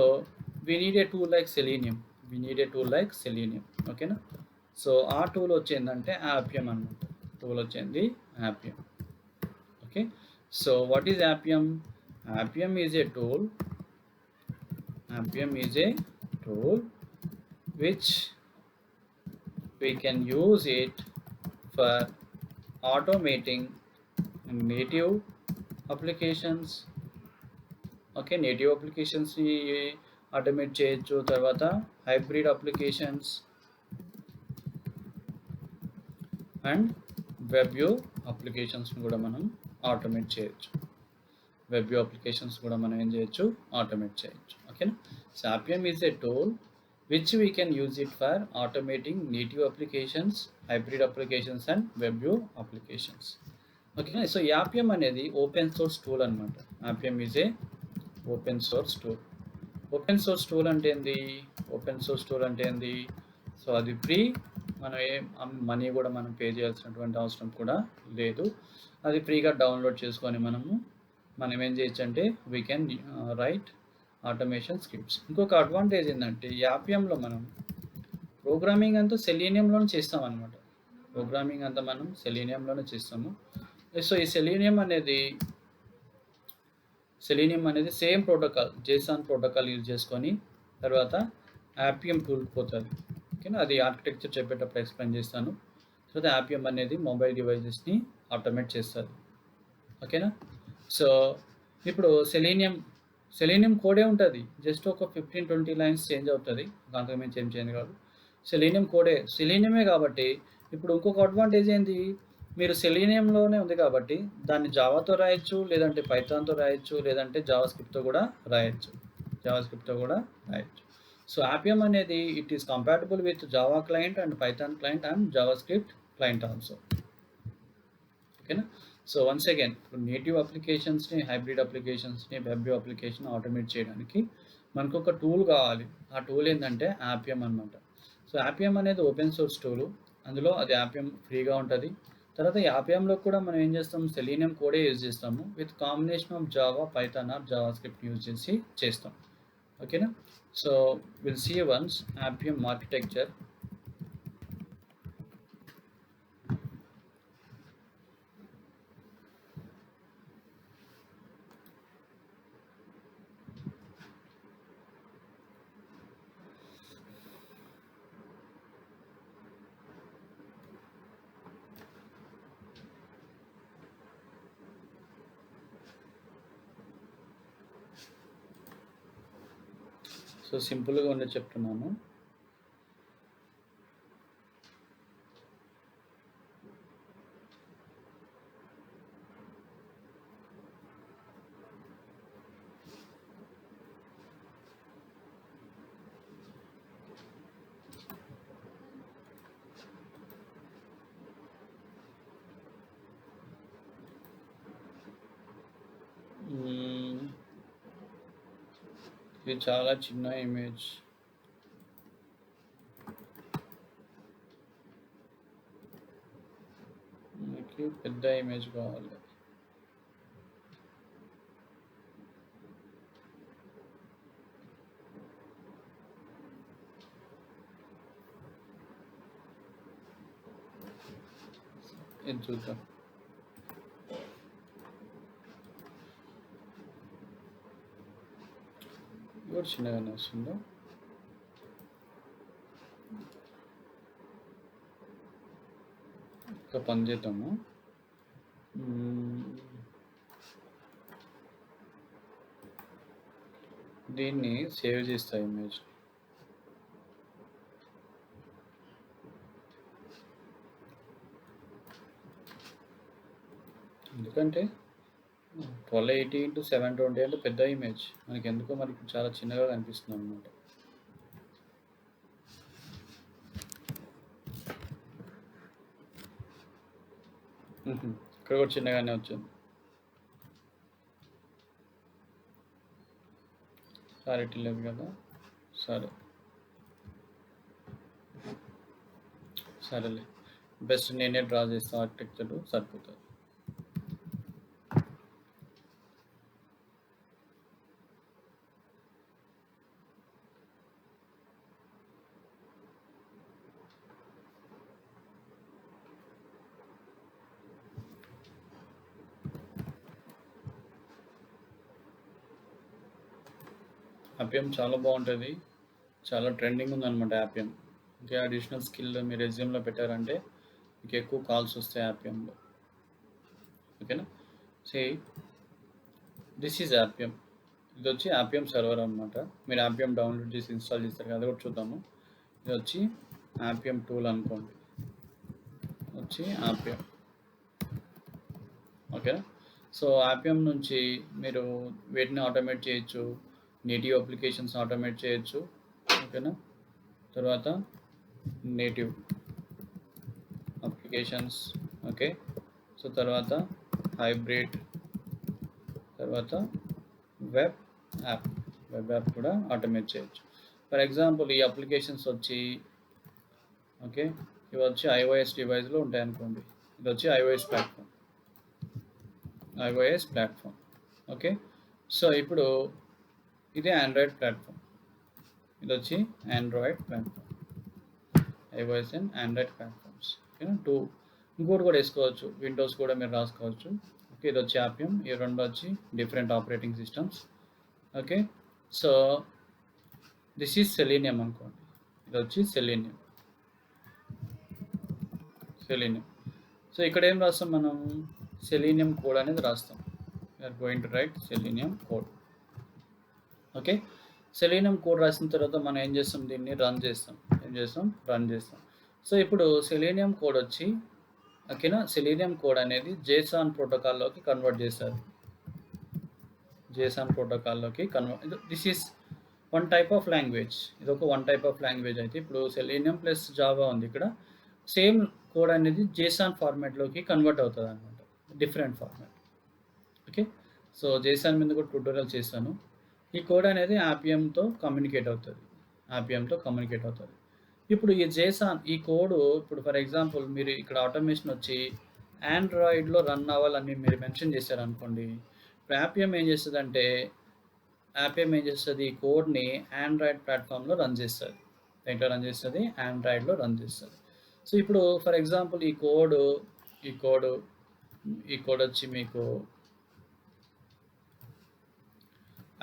we need a tool like selenium. ఓకేనా. సో ఆ టూల్ వచ్చేందంటే Appium అనమాట. Okay. So what is Appium? Appium is a tool which we can use it for automating native applications. Okay. Native అప్లికేషన్స్ని automate చేయొచ్చు. తర్వాత hybrid applications and web view అప్లికేషన్స్ని కూడా మనం automate చేయొచ్చు. ఏం చేయొచ్చు, ఆటోమేట్ చేయొచ్చు. ఓకేనా. So Appium is a tool which we can use it for automating native applications, hybrid applications and web view applications. Okay, so Appium అనేది ఓపెన్ సోర్స్ టూల్ అనమాట. Appium is a open source tool. Open source tool అంటే ఏంది? Open source tool అంటే ఏంది? So అది free, మనం money కూడా మనం పే చేయాల్సినటువంటి అవసరం కూడా లేదు. అది ఫ్రీగా డౌన్లోడ్ చేసుకొని మనం ఏం చేయొచ్చు అంటే we can write automation scripts. ఇంకొక అడ్వాంటేజ్ ఏంటంటే యాపియంలో మనం ప్రోగ్రామింగ్ అంతా సెలీనియంలోనే చేస్తాం అనమాట. ప్రోగ్రామింగ్ అంతా మనం సెలీనియంలోనే చేస్తాము. సో ఈ సెలీనియం అనేది సేమ్ ప్రోటోకాల్, జేసాన్ ప్రోటోకాల్ యూజ్ చేసుకొని తర్వాత యాపియం టూల్కి పోతుంది. ఓకేనా, అది ఆర్కిటెక్చర్ చెప్పేటప్పుడు ఎక్స్ప్లెయిన్ చేస్తాను. తర్వాత యాపియం అనేది మొబైల్ డివైజెస్ని ఆటోమేట్ చేస్తుంది. ఓకేనా, సో ఇప్పుడు సెలీనియం కోడే ఉంటుంది, జస్ట్ ఒక 15-20 లైన్స్ చేంజ్ అవుతుంది, అంతకుమించి ఏం చేంజ్ కాదు. సెలీనియమే కాబట్టి ఇప్పుడు ఇంకొక అడ్వాంటేజ్ ఏంది, మీరు సెలీనియంలోనే ఉంది కాబట్టి దాన్ని జావాతో రాయొచ్చు, లేదంటే పైథాన్తో రాయొచ్చు, లేదంటే జావా స్క్రిప్ట్తో కూడా రాయొచ్చు. సో యాపియం అనేది it is compatible with Java client and Python client and JavaScript client also. ఓకేనా, సో వన్స్ అగైన్ ఇప్పుడు నేటివ్ అప్లికేషన్స్ని, హైబ్రిడ్ అప్లికేషన్స్ని, వెబ్ వ్యూ అప్లికేషన్ ఆటోమేట్ చేయడానికి మనకు ఒక టూల్ కావాలి. ఆ టూల్ ఏంటంటే యాపియం అనమాట. సో యాపియం అనేది ఓపెన్ సోర్స్ టూలు, అందులో అది యాపియం ఫ్రీగా ఉంటుంది. తర్వాత యాపియంలో కూడా మనం ఏం చేస్తాం, సెలీనియం కోడే యూజ్ చేస్తాము with combination of Java, Python or JavaScript use చేసి చేస్తాం. ఓకేనా, so will see once Appium architecture. So సింపుల్గా ఉండే చెప్తున్నాను. ఇది చాలా చిన్న ఇమేజ్, మీకు పెద్ద ఇమేజ్ కావాలి. ఇది చూద్దాం. కూడా చిన్నగానే వస్తుందో. ఒక పని చేద్దాము, దీన్ని సేవ్ చేస్తా ఇమేజ్. ఎందుకంటే 1280 × 720 అంటే పెద్ద ఇమేజ్, మనకి ఎందుకో మనకి చాలా చిన్నగా కనిపిస్తుంది అనమాట. ఇక్కడ కూడా చిన్నగానే వచ్చింది, క్లారిటీ లేదు కదా. సరేలే, బెస్ట్ నేనే డ్రా చేస్తాను, ఆర్కిటెక్చర్ సరిపోతుంది. యాపియం చాలా బాగుంటుంది, చాలా ట్రెండింగ్ ఉందన్నమాట యాపియం. ఇంకా అడిషనల్ స్కిల్ మీరు రెజ్యూమ్లో పెట్టారంటే మీకు ఎక్కువ కాల్స్ వస్తాయి యాపియంలో. ఓకేనా, దిస్ ఈజ్ యాపియం. ఇది వచ్చి యాపియం సర్వర్ అనమాట. మీరు యాపియం డౌన్లోడ్ చేసి ఇన్స్టాల్ చేస్తారు కదా, కూడా చూద్దాము. ఇది వచ్చి యాపియం టూల్ అనుకోండి, వచ్చి యాపియం. ఓకేనా, సో యాపియం నుంచి మీరు వీటిని ఆటోమేట్ చేయొచ్చు, నేటివ్ అప్లికేషన్స్ ఆటోమేట్ చేయొచ్చు. ఓకేనా, తర్వాత నేటివ్ అప్లికేషన్స్, ఓకే. సో తర్వాత హైబ్రిడ్, తర్వాత వెబ్ యాప్ కూడా ఆటోమేట్ చేయొచ్చు. ఫర్ ఎగ్జాంపుల్ ఈ అప్లికేషన్స్ వచ్చి, ఓకే, ఇవి వచ్చి iOS డివైస్లో ఉంటాయి అనుకోండి. ఇది వచ్చి iOS ప్లాట్ఫామ్, ఓకే. సో ఇప్పుడు ఇది ఆండ్రాయిడ్ ప్లాట్ఫామ్, ఇది వచ్చి Android platform, iOS and Android platforms, ఓకేనా. ఇంకోటి కూడా వేసుకోవచ్చు, విండోస్ కూడా మీరు రాసుకోవచ్చు. ఓకే, ఇది వచ్చి ఆప్యం, ఈ రెండు వచ్చి different operating systems, okay. So this is selenium అనుకోండి, ఇది వచ్చి సెలీనియం. సో ఇక్కడ ఏం రాస్తాం మనం, సెలీనియం కోడ్ అనేది రాస్తాం. We are going to write Selenium code, okay. Selenium code రాసిన తర్వాత మనం ఏం చేస్తాం, దీన్ని రన్ చేస్తాం. సో ఇప్పుడు సెలీనియం కోడ్ వచ్చి, ఓకేనా, సెలీనియం కోడ్ అనేది జేసాన్ ప్రోటోకాల్లోకి కన్వర్ట్ చేస్తారు. This is one type of language, ఇది ఒక వన్ టైప్ ఆఫ్ లాంగ్వేజ్. అయితే ఇప్పుడు సెలీనియం ప్లస్ జావా ఉంది, ఇక్కడ సేమ్ కోడ్ అనేది జేసాన్ ఫార్మాట్లోకి కన్వర్ట్ అవుతుంది అనమాట, డిఫరెంట్ ఫార్మాట్, ఓకే. సో జేసాన్ మీద కూడా ట్యూటోరియల్ చేస్తాను. ఈ కోడ్ అనేది ఆపిఎంతో కమ్యూనికేట్ అవుతుంది. ఇప్పుడు ఈ జేసాన్, ఈ కోడ్ ఇప్పుడు ఫర్ ఎగ్జాంపుల్ మీరు ఇక్కడ ఆటోమేషన్ వచ్చి ఆండ్రాయిడ్లో రన్ అవ్వాలని మీరు మెన్షన్ చేశారు అనుకోండి. ఇప్పుడు ఆపిఎం ఏం చేస్తుంది, ఈ కోడ్ని ఆండ్రాయిడ్ ప్లాట్ఫామ్లో రన్ చేస్తుంది. దేంట్లో రన్ చేస్తుంది, ఆండ్రాయిడ్లో రన్ చేస్తుంది. సో ఇప్పుడు ఫర్ ఎగ్జాంపుల్ ఈ కోడ్ వచ్చి మీకు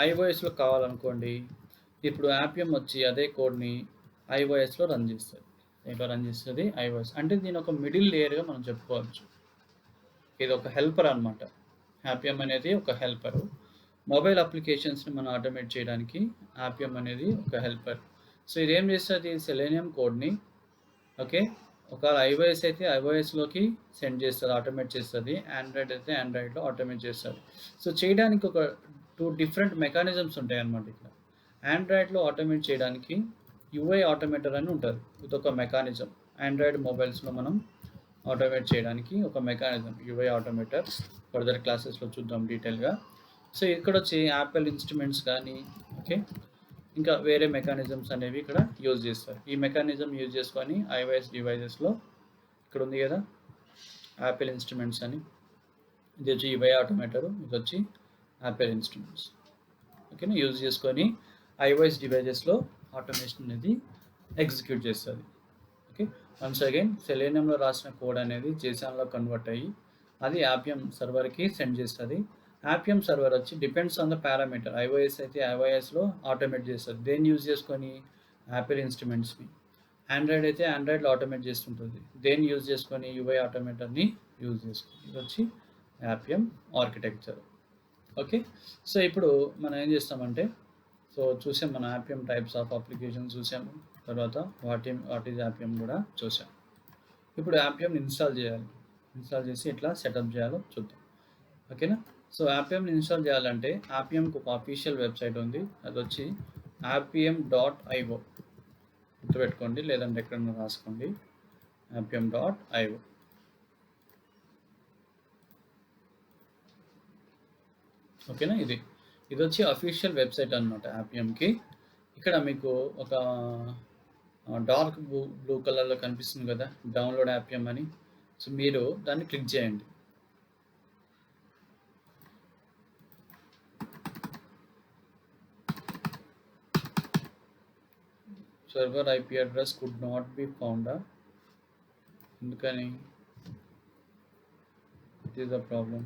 iOSలో కావాలనుకోండి. ఇప్పుడు ఆపిఎం వచ్చి అదే కోడ్ని iOSలో రన్ చేస్తుంది. iOS అంటే దీని ఒక మిడిల్ లేయర్గా మనం చెప్పుకోవచ్చు. ఇది ఒక హెల్పర్ అనమాట. ఆపిఎం అనేది ఒక హెల్పరు. మొబైల్ అప్లికేషన్స్ని మనం ఆటోమేట్ చేయడానికి ఆపిఎం అనేది ఒక హెల్పర్. సో ఇదేం చేస్తుంది, సెలీనియం కోడ్ని, ఓకే, ఒకవేళ iOS అయితే iOSలోకి సెండ్ చేస్తుంది, ఆటోమేట్ చేస్తుంది. ఆండ్రాయిడ్ అయితే ఆండ్రాయిడ్లో ఆటోమేట్ చేస్తుంది. సో చేయడానికి ఒక 2 డిఫరెంట్ మెకానిజమ్స్ ఉంటాయి అన్నమాట. ఇక్కడ ఆండ్రాయిడ్లో ఆటోమేట్ చేయడానికి UI ఆటోమేటర్ అని ఉంటుంది. ఇది ఒక మెకానిజం. ఆండ్రాయిడ్ మొబైల్స్లో మనం ఆటోమేట్ చేయడానికి ఒక మెకానిజం UI ఆటోమేటర్. ఫర్దర్ క్లాసెస్లో చూద్దాం డీటెయిల్గా. సో ఇక్కడ వచ్చి యాపిల్ ఇన్స్ట్రుమెంట్స్ కానీ, ఓకే, ఇంకా వేరే మెకానిజమ్స్ అనేవి ఇక్కడ యూజ్ చేస్తారు. ఈ మెకానిజం యూజ్ చేసుకొని iOS డివైజెస్లో ఇక్కడ ఉంది కదా యాపిల్ ఇన్స్ట్రుమెంట్స్ అని, ఇది వచ్చి UI ఆటోమేటరు, ఇది వచ్చి యాపిల్ ఇన్స్ట్రుమెంట్స్, ఓకేనా, యూజ్ చేసుకొని iOS డివైజెస్లో ఆటోమేషన్ అనేది ఎగ్జిక్యూట్ చేస్తుంది. ఓకే, వన్స్ అగైన్ సెలీనియంలో రాసిన కోడ్ అనేది జేసాన్లో కన్వర్ట్ అయ్యి అది ఆపిఎం సర్వర్కి సెండ్ చేస్తుంది. ఆపిఎం సర్వర్ వచ్చి depends on the parameter. iOS అయితే iOSలో ఆటోమేట్ చేస్తుంది, దేన్ని యూజ్ చేసుకొని, యాపిల్ ఇన్స్ట్రుమెంట్స్ని. ఆండ్రాయిడ్ అయితే ఆండ్రాయిడ్లో ఆటోమేట్ చేస్తుంటుంది, దేన్ని యూజ్ చేసుకొని, UI ఆటోమేటర్ని యూజ్ చేసుకొని. ఇది వచ్చి ఆపిఎం ఆర్కిటెక్చర్, ఓకే. సో ఇప్పుడు మనం ఏం చేస్తామంటే, సో చూసాం మన ఆపిఎం టైప్స్ ఆఫ్ అప్లికేషన్ చూసాము, తర్వాత వాట్ ఈజ్ ఆపిఎం కూడా చూసాం. ఇప్పుడు ఆపిఎంని ఇన్స్టాల్ చేసి ఎట్లా సెటప్ చేయాలో చూద్దాం, ఓకేనా. సో ఆపిఎంని ఇన్స్టాల్ చేయాలంటే ఆపిఎంకి ఒక అఫీషియల్ వెబ్సైట్ ఉంది, అది వచ్చి apm.io, గుర్తుపెట్టుకోండి, లేదంటే ఎక్కడన్నా రాసుకోండి, apm.io, ఓకేనా. ఇది వచ్చి అఫీషియల్ వెబ్సైట్ అనమాట ఆపిఎంకి. ఇక్కడ మీకు ఒక డార్క్ బ్లూ కలర్లో కనిపిస్తుంది కదా డౌన్లోడ్ ఆపిఎం అని. సో మీరు దాన్ని క్లిక్ చేయండి. Server IP address could not be found, ఎందుకని, it is the problem.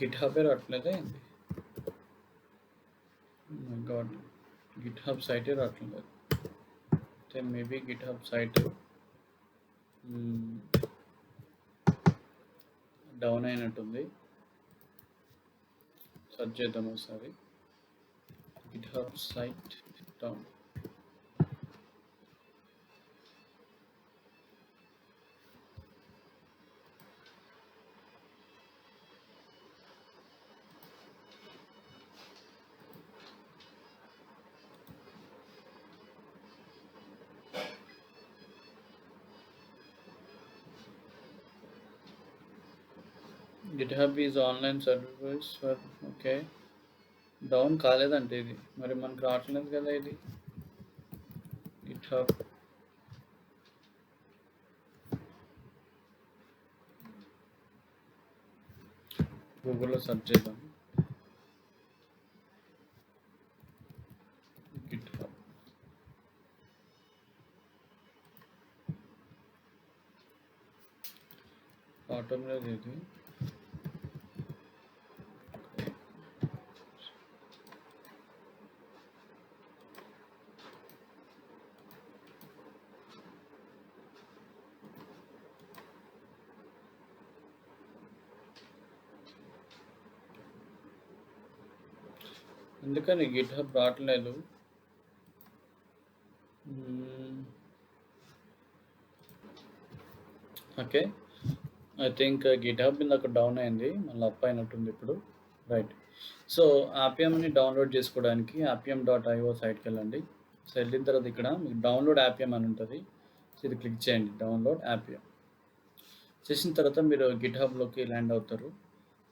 GitHub రావట్లేదా ఏంటి, గాడ్, గిట్హబ్ సైటే రావట్లేదు. అయితే మేబీ గిట్హబ్ సైట్ డౌన్ అయినట్టుంది. సెర్చ్ చేద్దాం ఒకసారి. GitHub site down. GitHub is online service for okay. Down కాలేదంటే ఇది. మరి మనకు రావట్లేదు కదా ఇది. గిట్‌హబ్ గూగుల్‌లో సెర్చ్ చేద్దాం. గిట్‌హబ్. ఆటోమేటిక్ ఇది. ఎందుకని గిట్‌హబ్ రావట్లేదు? ఓకే. ఐ థింక్ గిట్‌హబ్ ఇందాక డౌన్ అయింది. మళ్ళీ అప్ అయినట్టుంది ఇప్పుడు. రైట్. సో, ఆపిఎంని డౌన్లోడ్ చేసుకోవడానికి appium.io సైట్కి వెళ్ళండి. సో, వెళ్ళిన తర్వాత ఇక్కడ మీకు డౌన్లోడ్ ఆపిఎం అని ఉంటుంది. సో, ఇది క్లిక్ చేయండి. డౌన్లోడ్ ఆపిఎం చేసిన తర్వాత మీరు గిట్‌హబ్‌లోకి ల్యాండ్ అవుతారు.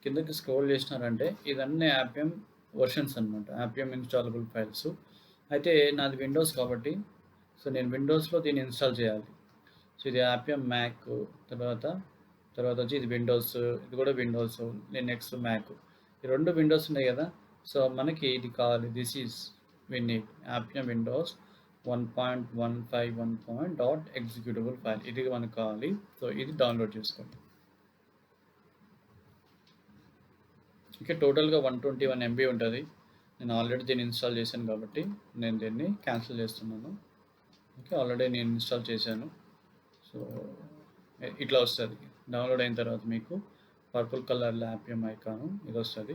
కిందకి స్క్రోల్ చేసినారంటే ఇవన్నీ ఆపిఎం వర్షన్స్ అనమాట. ఆపిఎం ఇన్‌స్టాలబుల్ ఫైల్స్. అయితే నాది విండోస్ కాబట్టి సో, నేను విండోస్‌లో దీన్ని ఇన్‌స్టాల్ చేయాలి. సో, ఇది ఆపిఎం మ్యాక్ తర్వాత వచ్చి ఇది విండోస్, ఇది కూడా విండోస్, లినక్స్, మ్యాక్. ఈ 2 విండోస్ ఉన్నాయి కదా! సో, మనకి ఇది కావాలి. This is we need Appium Windows 1.151. Dot executable file. ఇది మనకు కావాలి. సో, ఇది డౌన్లోడ్ చేసుకోండి. ఓకే. టోటల్‌గా 121 MB ఉంటుంది. నేను ఆల్రెడీ దీన్ని ఇన్‌స్టాల్ చేశాను కాబట్టి నేను దీన్ని క్యాన్సిల్ చేస్తున్నాను. ఓకే. ఆల్రెడీ నేను ఇన్‌స్టాల్ చేశాను. సో, ఇట్లా వస్తుంది. డౌన్లోడ్ అయిన తర్వాత మీకు పర్పుల్ కలర్లో ఆపిఎం ఐకాను ఇది వస్తుంది.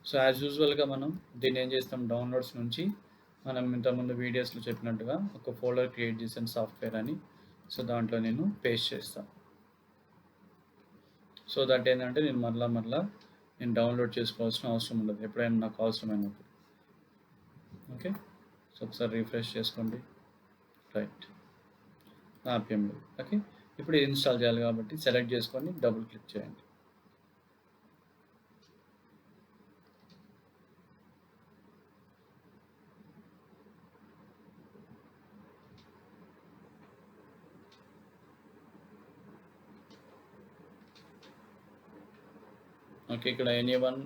సో, యాజ్ యూజువల్గా మనం దీన్ని ఏం చేస్తాం, డౌన్లోడ్స్ నుంచి మనం ఇంతకుముందు వీడియోస్లో చెప్పినట్టుగా ఒక ఫోల్డర్ క్రియేట్ చేసాను సాఫ్ట్వేర్ అని. సో, దాంట్లో నేను పేస్ట్ చేస్తాను. సో దట్ ఏంటంటే నేను మరలా నేను డౌన్లోడ్ చేసుకోవాల్సిన అవసరం ఉండదు ఎప్పుడైనా నాకు అవసరమైనప్పుడు. ఓకే. సో, ఒకసారి రిఫ్రెష్ చేసుకోండి. రైట్. ఆపిఎంలో. ఓకే. ఇప్పుడు ఇది ఇన్స్టాల్ చేయాలి కాబట్టి సెలెక్ట్ చేసుకొని డబుల్ క్లిక్ చేయండి. ఓకే. ఇక్కడ anyone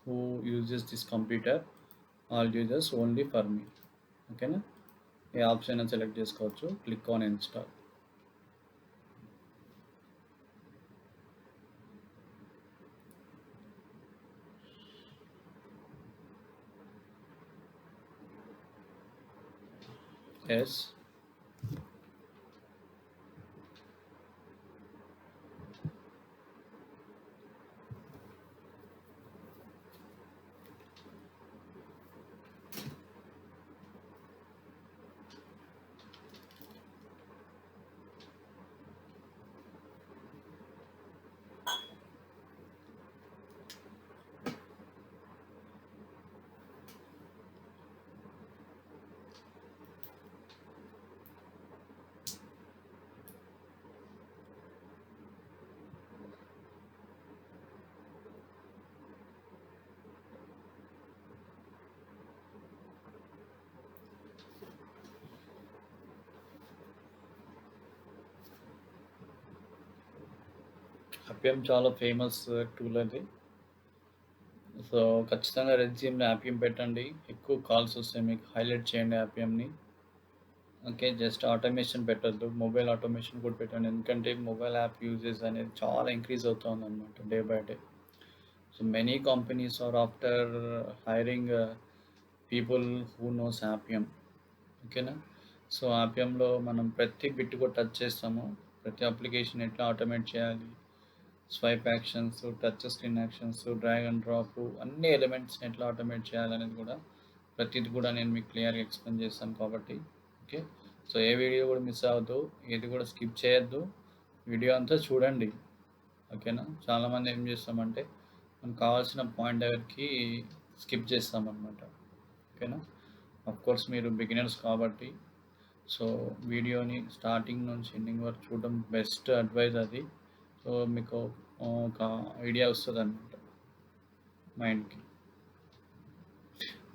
who uses this computer, all users, only for me. ఓకేనా. ఏ ఆప్షన్ అయినా సెలెక్ట్ చేసుకోవచ్చు. Click on install. ఎస్. ఆపిఎం చాలా ఫేమస్ టూల్ అది. సో, ఖచ్చితంగా రెజ్యూమ్లో ఆపిఎం పెట్టండి. ఎక్కువ కాల్స్ వస్తాయి మీకు. హైలైట్ చేయండి ఆపిఎంని. ఓకే. జస్ట్ ఆటోమేషన్ పెట్టొద్దు. మొబైల్ ఆటోమేషన్ కూడా పెట్టండి. ఎందుకంటే మొబైల్ యాప్ యూజెస్ అనేది చాలా ఇంక్రీజ్ అవుతుందన్నమాట day by day. So, many companies are after hiring people who knows Appium. ఓకేనా. సో, ఆపిఎంలో మనం ప్రతి బిట్ కూడా టచ్ చేస్తాము. ప్రతి అప్లికేషన్ ఎట్లా ఆటోమేట్ చేయాలి. Swipe actions, touch screen actions, drag and drop అన్ని ఎలిమెంట్స్ని ఎట్లా ఆటోమేట్ చేయాలనేది కూడా ప్రతిది కూడా నేను మీకు క్లియర్గా ఎక్స్ప్లెయిన్ చేస్తాను కాబట్టి ఓకే. సో ఏ వీడియో కూడా మిస్ అవ్వద్దు, ఏది కూడా స్కిప్ చేయొద్దు, వీడియో అంతా చూడండి ఓకేనా. చాలామంది ఏం చేస్తామంటే మనకు కావాల్సిన పాయింట్ దగ్గరికి స్కిప్ చేస్తామన్నమాట ఓకేనా. కోర్స్ మీరు బిగినర్స్ కాబట్టి సో వీడియోని స్టార్టింగ్ నుంచి ఎండింగ్ వరకు చూడడం బెస్ట్ అడ్వైజ్ అది. సో మీకు ఒక ఐడియా వస్తుంది అన్నమాట మైండ్కి.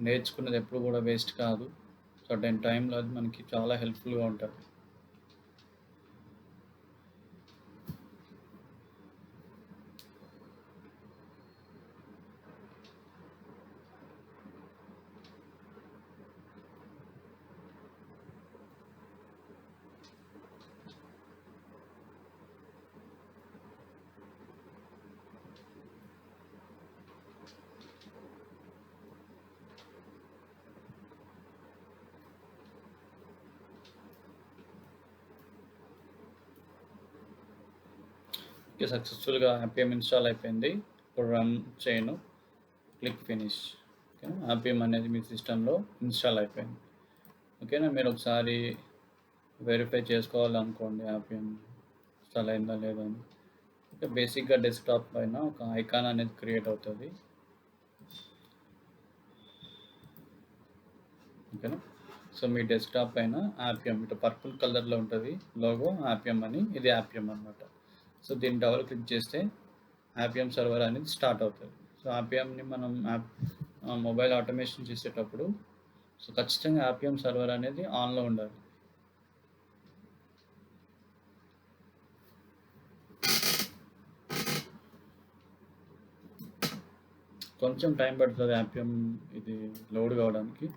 నేర్చుకున్నది ఎప్పుడు కూడా వేస్ట్ కాదు. సర్టెన్ టైంలో అది మనకి చాలా హెల్ప్ఫుల్గా ఉంటుంది. ఓకే, సక్సెస్ఫుల్గా ఆర్పిఎం ఇన్స్టాల్ అయిపోయింది. ఇప్పుడు రన్ చేయను, క్లిక్ ఫినిష్. ఓకేనా, ఆర్పిఎం అనేది మీ సిస్టంలో ఇన్స్టాల్ అయిపోయింది ఓకేనా. మీరు ఒకసారి వెరిఫై చేసుకోవాలనుకోండి ఆర్పిఎం ఇన్స్టాల్ అయిందా లేదా అని. ఓకే, బేసిక్గా డెస్క్టాప్ పైన ఒక ఐకాన్ అనేది క్రియేట్ అవుతుంది ఓకేనా. సో మీ డెస్క్టాప్ పైన ఆర్పిఎం ఇటు పర్పుల్ కలర్లో ఉంటుంది లోగో ఆర్పిఎం అని, ఇది ఆర్పిఎం అనమాట. సో దీన్ని డబుల్ క్లిక్ చేస్తే ఆర్పిఎం సర్వర్ అనేది స్టార్ట్ అవుతుంది. సో ఆర్పిఎంని మనం మొబైల్ ఆటోమేషన్ చేసేటప్పుడు సో ఖచ్చితంగా ఆర్పిఎం సర్వర్ అనేది ఆన్లో ఉండాలి. కొంచెం టైం పడుతుంది ఆర్పిఎం ఇది లోడ్ కావడానికి.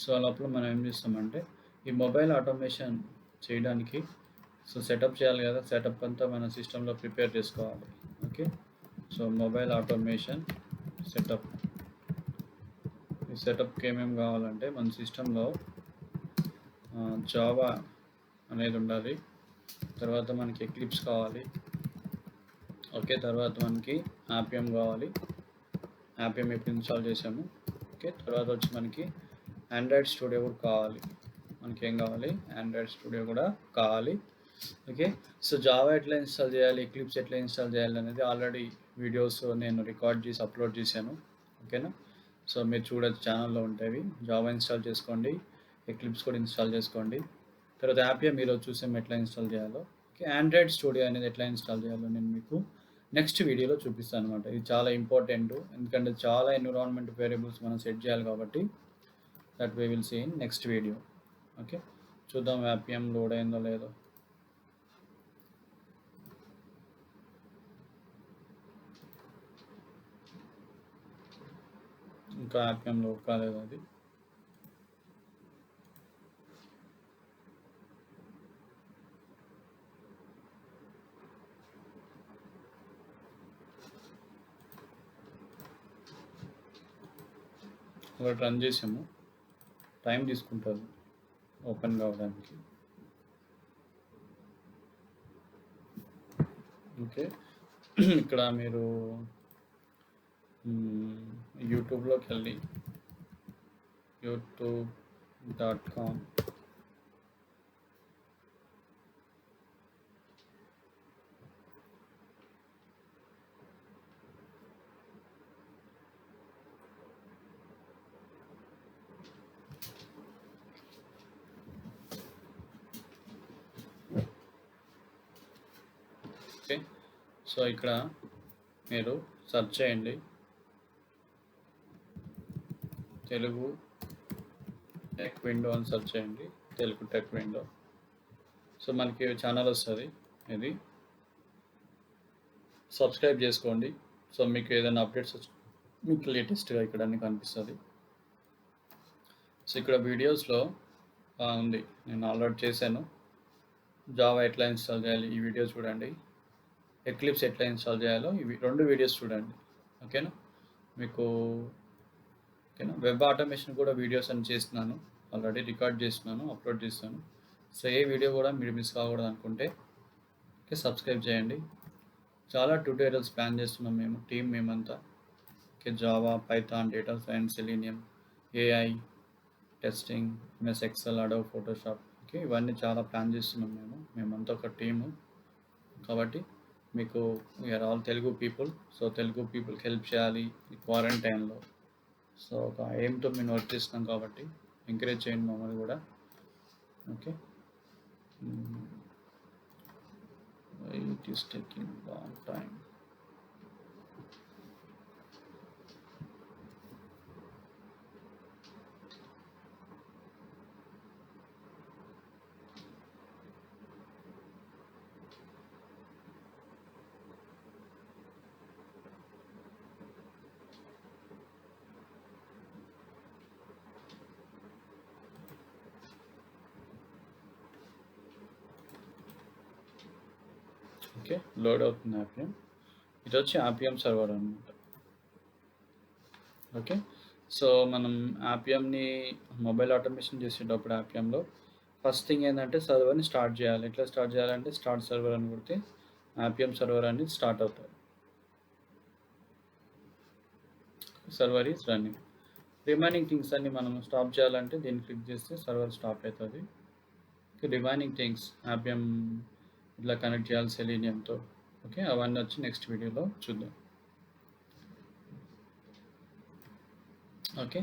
సో లోపల మనం ఏం చేస్తామంటే ఈ మొబైల్ ఆటోమేషన్ చేయడానికి సో సెటప్ చేయాలి కదా, సెటప్ అంతా మన సిస్టంలో ప్రిపేర్ చేసుకోవాలి okay. So mobile automation setup, ఈ సెటప్కి ఏమేమి కావాలంటే మన సిస్టంలో జావా అనేది ఉండాలి, తర్వాత మనకి ఎక్లిప్స్ కావాలి ఓకే, తర్వాత మనకి ఆర్పిఎం కావాలి, ఆర్పిఎం ఇప్పుడు ఇన్స్టాల్ చేసాము ఓకే. తర్వాత వచ్చి మనకి ఆండ్రాయిడ్ స్టూడియో కూడా కావాలి, మనకి ఏం కావాలి ఆండ్రాయిడ్ స్టూడియో కూడా కావాలి ఓకే. సో జావా ఎట్లా ఇన్స్టాల్ చేయాలి, ఎక్లిప్స్ ఎట్లా ఇన్స్టాల్ చేయాలి అనేది ఆల్రెడీ వీడియోస్ నేను రికార్డ్ చేసి అప్లోడ్ చేశాను ఓకేనా. సో మీరు చూడొచ్చు, ఛానల్లో ఉంటాయి. జావా ఇన్స్టాల్ చేసుకోండి, ఎక్లిప్స్ కూడా ఇన్స్టాల్ చేసుకోండి. తర్వాత ఆర్పిఎం మీరు చూసాం ఎట్లా ఇన్స్టాల్ చేయాలో ఓకే. ఆండ్రాయిడ్ స్టూడియో అనేది ఎట్లా ఇన్స్టాల్ చేయాలో నేను మీకు నెక్స్ట్ వీడియోలో చూపిస్తాను అనమాట. ఇది చాలా ఇంపార్టెంట్, ఎందుకంటే చాలా ఎన్విరాన్మెంట్ వేరియబుల్స్ మనం సెట్ చేయాలి కాబట్టి that we will see in next video okay. చూద్దాం ఆర్పిఎం లోడ్ అయిందో లేదో. ఇంకా ఆర్పిఎం లోడ్ కాలేదు అది. ఒకటి రన్ చేసాము, టైం తీసుకుంటుంది ఓపెన్ కావడానికి ఓకే. ఇక్కడ మీరు యూట్యూబ్లోకి వెళ్ళి youtube.com ఓకే. సో ఇక్కడ మీరు సెర్చ్ చేయండి తెలుగు టెక్ విండో అని సెర్చ్ చేయండి, తెలుగు టెక్ విండో. సో మనకి ఛానల్ వస్తుంది, ఇది సబ్స్క్రైబ్ చేసుకోండి. సో మీకు ఏదైనా అప్డేట్స్ మీకు లేటెస్ట్గా ఇక్కడ అన్ని కనిపిస్తుంది. సో ఇక్కడ వీడియోస్లో ఉంది, నేను ఆల్రెడీ చేశాను. జావా ఎట్లా ఇన్స్టాల్ చేయాలి ఈ వీడియో చూడండి, ఎక్లిప్స్ ఎట్లా ఇన్స్టాల్ చేయాలో ఇవి రెండు వీడియోస్ చూడండి ఓకేనా. మీకు ఓకేనా, వెబ్ ఆటోమేషన్ కూడా వీడియోస్ అని చేస్తున్నాను, ఆల్రెడీ రికార్డ్ చేస్తున్నాను, అప్లోడ్ చేస్తాను. సో ఏ వీడియో కూడా మీరు మిస్ కాకూడదు అనుకుంటే ఓకే సబ్స్క్రైబ్ చేయండి. చాలా ట్యూటోరియల్స్ ప్లాన్ చేస్తున్నాం మేము టీం మేమంతా. Okay. Java, Python, data science, Selenium, AI, testing, MS Excel, Adobe Photoshop. Okay. ఇవన్నీ చాలా ప్లాన్ చేస్తున్నాం మేమంతా ఒక టీము. కాబట్టి మీకు we are all Telugu people. So Telugu పీపుల్కి హెల్ప్ చేయాలి ఈ క్వారంటైన్లో. సో ఒక ఎయిమ్తో మేము వర్క్ చేస్తున్నాం కాబట్టి ఎంకరేజ్ చేయండి మమ్మల్ని కూడా. Okay. It is taking long time. Okay. Load అవుతుంది ఆపిఎం. ఇది వచ్చి ఆపిఎం సర్వర్ అనమాట. ఓకే. సో మనం ఆపిఎంని మొబైల్ ఆటోమేషన్ చేసేటప్పుడు ఆపిఎంలో ఫస్ట్ థింగ్ ఏంటంటే సర్వర్ని స్టార్ట్ చేయాలి. ఎట్లా స్టార్ట్ చేయాలంటే స్టార్ట్ సర్వర్ అని కొడితే ఆపిఎం సర్వర్ అనేది స్టార్ట్ అవుతుంది. Server is running. Remaining things అన్ని మనం స్టాప్ చేయాలంటే దీన్ని క్లిక్ చేస్తే సర్వర్ స్టాప్ అవుతుంది. రిమైనింగ్ థింగ్స్ ఆపిఎం ఇట్లా కనెక్ట్ చేయాలి సెలీనియంతో. ఓకే. అవన్నీ వచ్చి నెక్స్ట్ వీడియోలో చూద్దాం. Okay.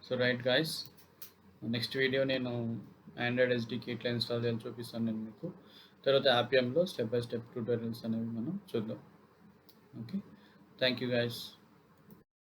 So right guys, next video నేను ఆండ్రాయిడ్ ఎస్డికి ఎట్లా ఇన్స్టాల్ చేయాలో చూపిస్తాను నేను మీకు. తర్వాత ఆపిఎంలో స్టెప్ బై స్టెప్ ట్యూటోరియల్స్ అనేవి మనం చూద్దాం. ఓకే. Thank you guys.